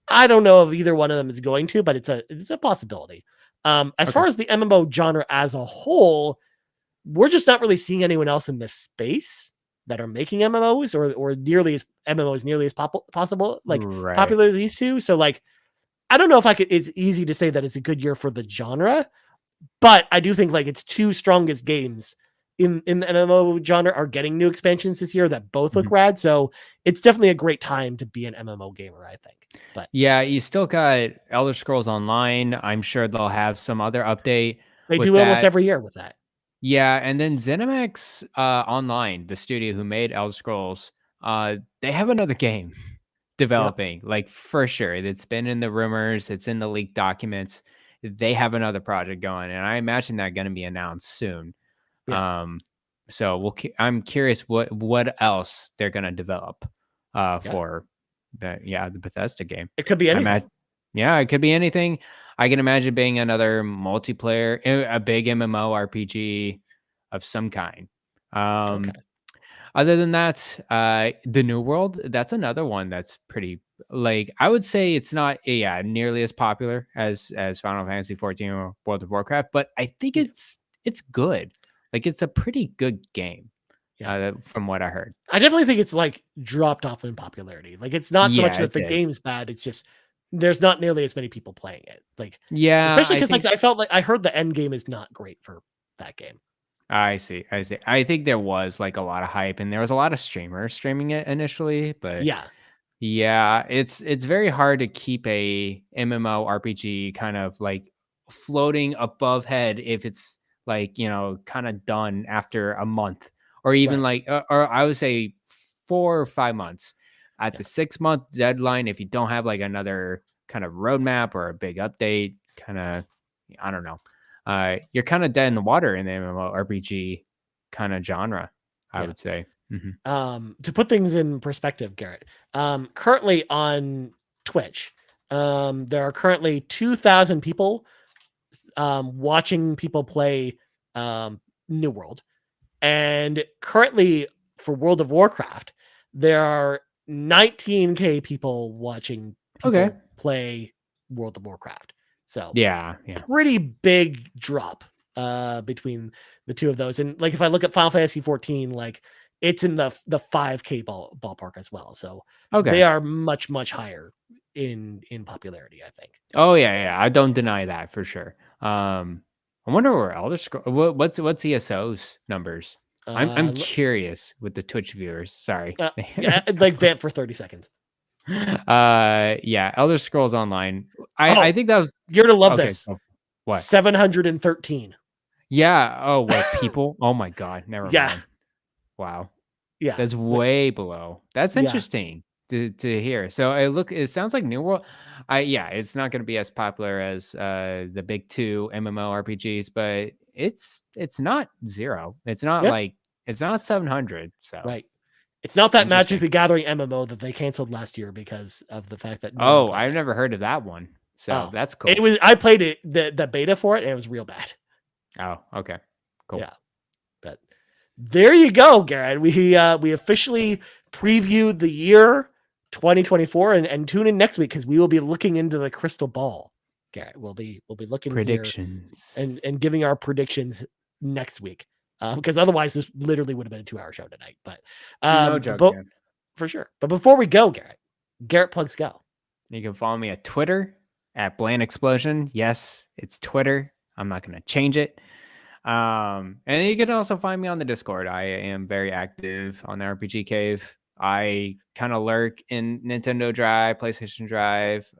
I don't know if either one of them is going to, but it's a possibility. As Okay. far as the MMO genre as a whole, we're just not really seeing anyone else in this space that are making MMOs or nearly as MMOs nearly as possible, like Right. popular as these two. So like, I don't know if I could. It's easy to say that it's a good year for the genre, but I do think like its 2 strongest games in the MMO genre are getting new expansions this year that both look Mhm. rad. So it's definitely a great time to be an MMO gamer, I think. But Yeah, you still got Elder Scrolls Online. I'm sure they'll have some other update they with do almost that. every year with that. Yeah, and then ZeniMax Online, the studio who made Elder Scrolls, they have another game Yep. developing, like for sure. It's been in the rumors, it's in the leaked documents. They have another project going, and I imagine that going to be announced soon. Yeah. Um, so I'm curious what else they're going to develop Yeah. for the Bethesda game. It could be I anything. imagine, yeah, it could be anything. I can imagine being another multiplayer, a big MMO RPG of some kind. Um, Okay. Other than that, the New World, that's another one that's pretty, like, I would say it's not, nearly as popular as Final Fantasy 14 or World of Warcraft, but I think Yeah. it's good. Like, it's a pretty good game, Yeah. from what I heard. I definitely think it's like dropped off in popularity. Like it's not so much Yeah, that it the did. game's bad, it's just there's not nearly as many people playing it. Like Yeah, especially I because like think I felt like I heard the end game is not great for that game. I see. I see. I think there was like a lot of hype and there was a lot of streamers streaming it initially, but Yeah. yeah, it's very hard to keep a MMORPG kind of like floating above head if it's like, kind of done after a month or even Right. like or I would say 4 or 5 months. At Yeah. the 6-month deadline, if you don't have like another kind of roadmap or a big update, kind of, I don't know. You're kind of dead in the water in the MMORPG kind of genre, I Yeah. would say. Mhm. To put things in perspective, Garrett, currently on Twitch, there are currently 2,000 people watching people play New World. And currently for World of Warcraft, there are 19K people watching Okay. people play World of Warcraft. So Yeah, yeah. pretty big drop between the two of those. And like if I look at Final Fantasy 14, like it's in the 5K ballpark as well. So Okay. they are much, much higher in popularity, I think. Oh yeah, yeah. I don't deny that for sure. I wonder where Elder Scroll. What's ESO's numbers? I'm Uh, l- curious with the Twitch viewers. Sorry. yeah, like vamp for 30 seconds. Yeah, Elder Scrolls Online. I Oh, think that was you're gonna love okay. this. So what? 713. Yeah. Oh, what people? Oh my God. Never Yeah, mind. Wow. yeah, That's like way below. That's yeah, interesting to hear. So it sounds like New World. Yeah, it's not going to be as popular as the big two MMORPGs, but it's not zero. It's not yeah, like it's not 700. So right. It's not that Magic interesting. the Gathering MMO that they canceled last year because of the fact that no one Oh, played I've it. never heard of that one. So Oh, that's it cool. was. I played it the beta for it, and it was real bad. Oh, okay, cool. Yeah, but there you go, Garrett. We officially previewed the year 2024, and tune in next week because we will be looking into the crystal ball. Garrett, we'll be looking here Predictions. and giving our predictions next week. Because otherwise, this literally would have been a 2-hour show tonight. No joke, But man. for sure. But before we go, Garrett plugs go. You can follow me at Twitter at Bland Explosion. Yes, it's Twitter. I'm not going to change it. And you can also find me on the Discord. I am very active on the RPG Cave. I kind of lurk in Nintendo Drive, PlayStation Drive,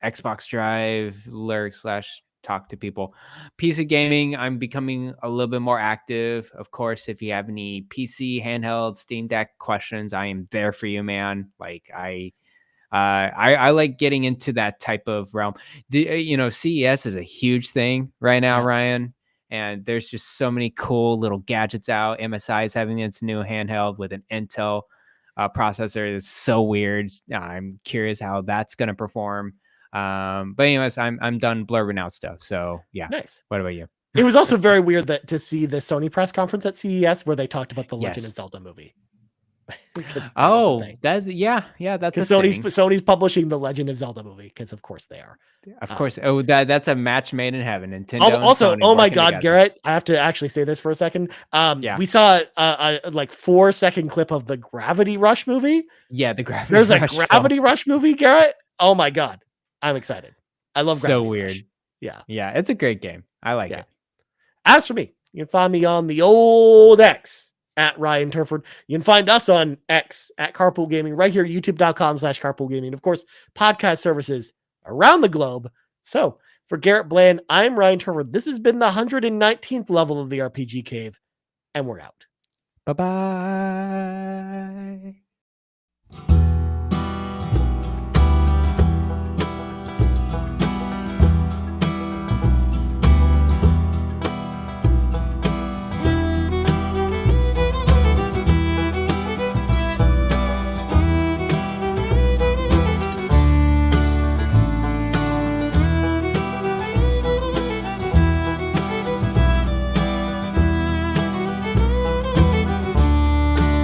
Xbox Drive, lurk slash talk to people. PC gaming, I'm becoming a little bit more active. Of course, if you have any PC, handheld, Steam Deck questions, I am there for you, man. Like I like getting into that type of realm. CES is a huge thing right now, Yeah, Ryan. And there's just so many cool little gadgets out. MSI is having its new handheld with an Intel processor. It's so weird. I'm curious how that's going to perform. But anyways, I'm done blurbing out stuff. So yeah. nice. What about you? It was also very weird that to see the Sony press conference at CES where they talked about the Legend of Yes. Zelda movie because that is a Oh, thing. that's that's a Because thing. Sony's publishing the Legend of Zelda movie because of course they are. Of course. Oh, that's a match made in heaven. Nintendo and Also, Sony oh my working God, together. Garrett, I have to actually say this for a second. Yeah. We saw a like 4-second clip of the Gravity Rush movie. Yeah, the Gravity There's a Rush Gravity Rush movie, Garrett. Oh my God, I'm excited. I love so Gravity weird. Rush. Yeah, Yeah, it's a great game. I like yeah. it. As for me, you can find me on the old X at Ryan Turford. You can find us on X at Carpool Gaming right here, youtube.com/Carpool Gaming. Of course, podcast services around the globe. So for Garrett Bland, I'm Ryan Turford. This has been the 119th level of the RPG Cave, and we're out. Bye-bye.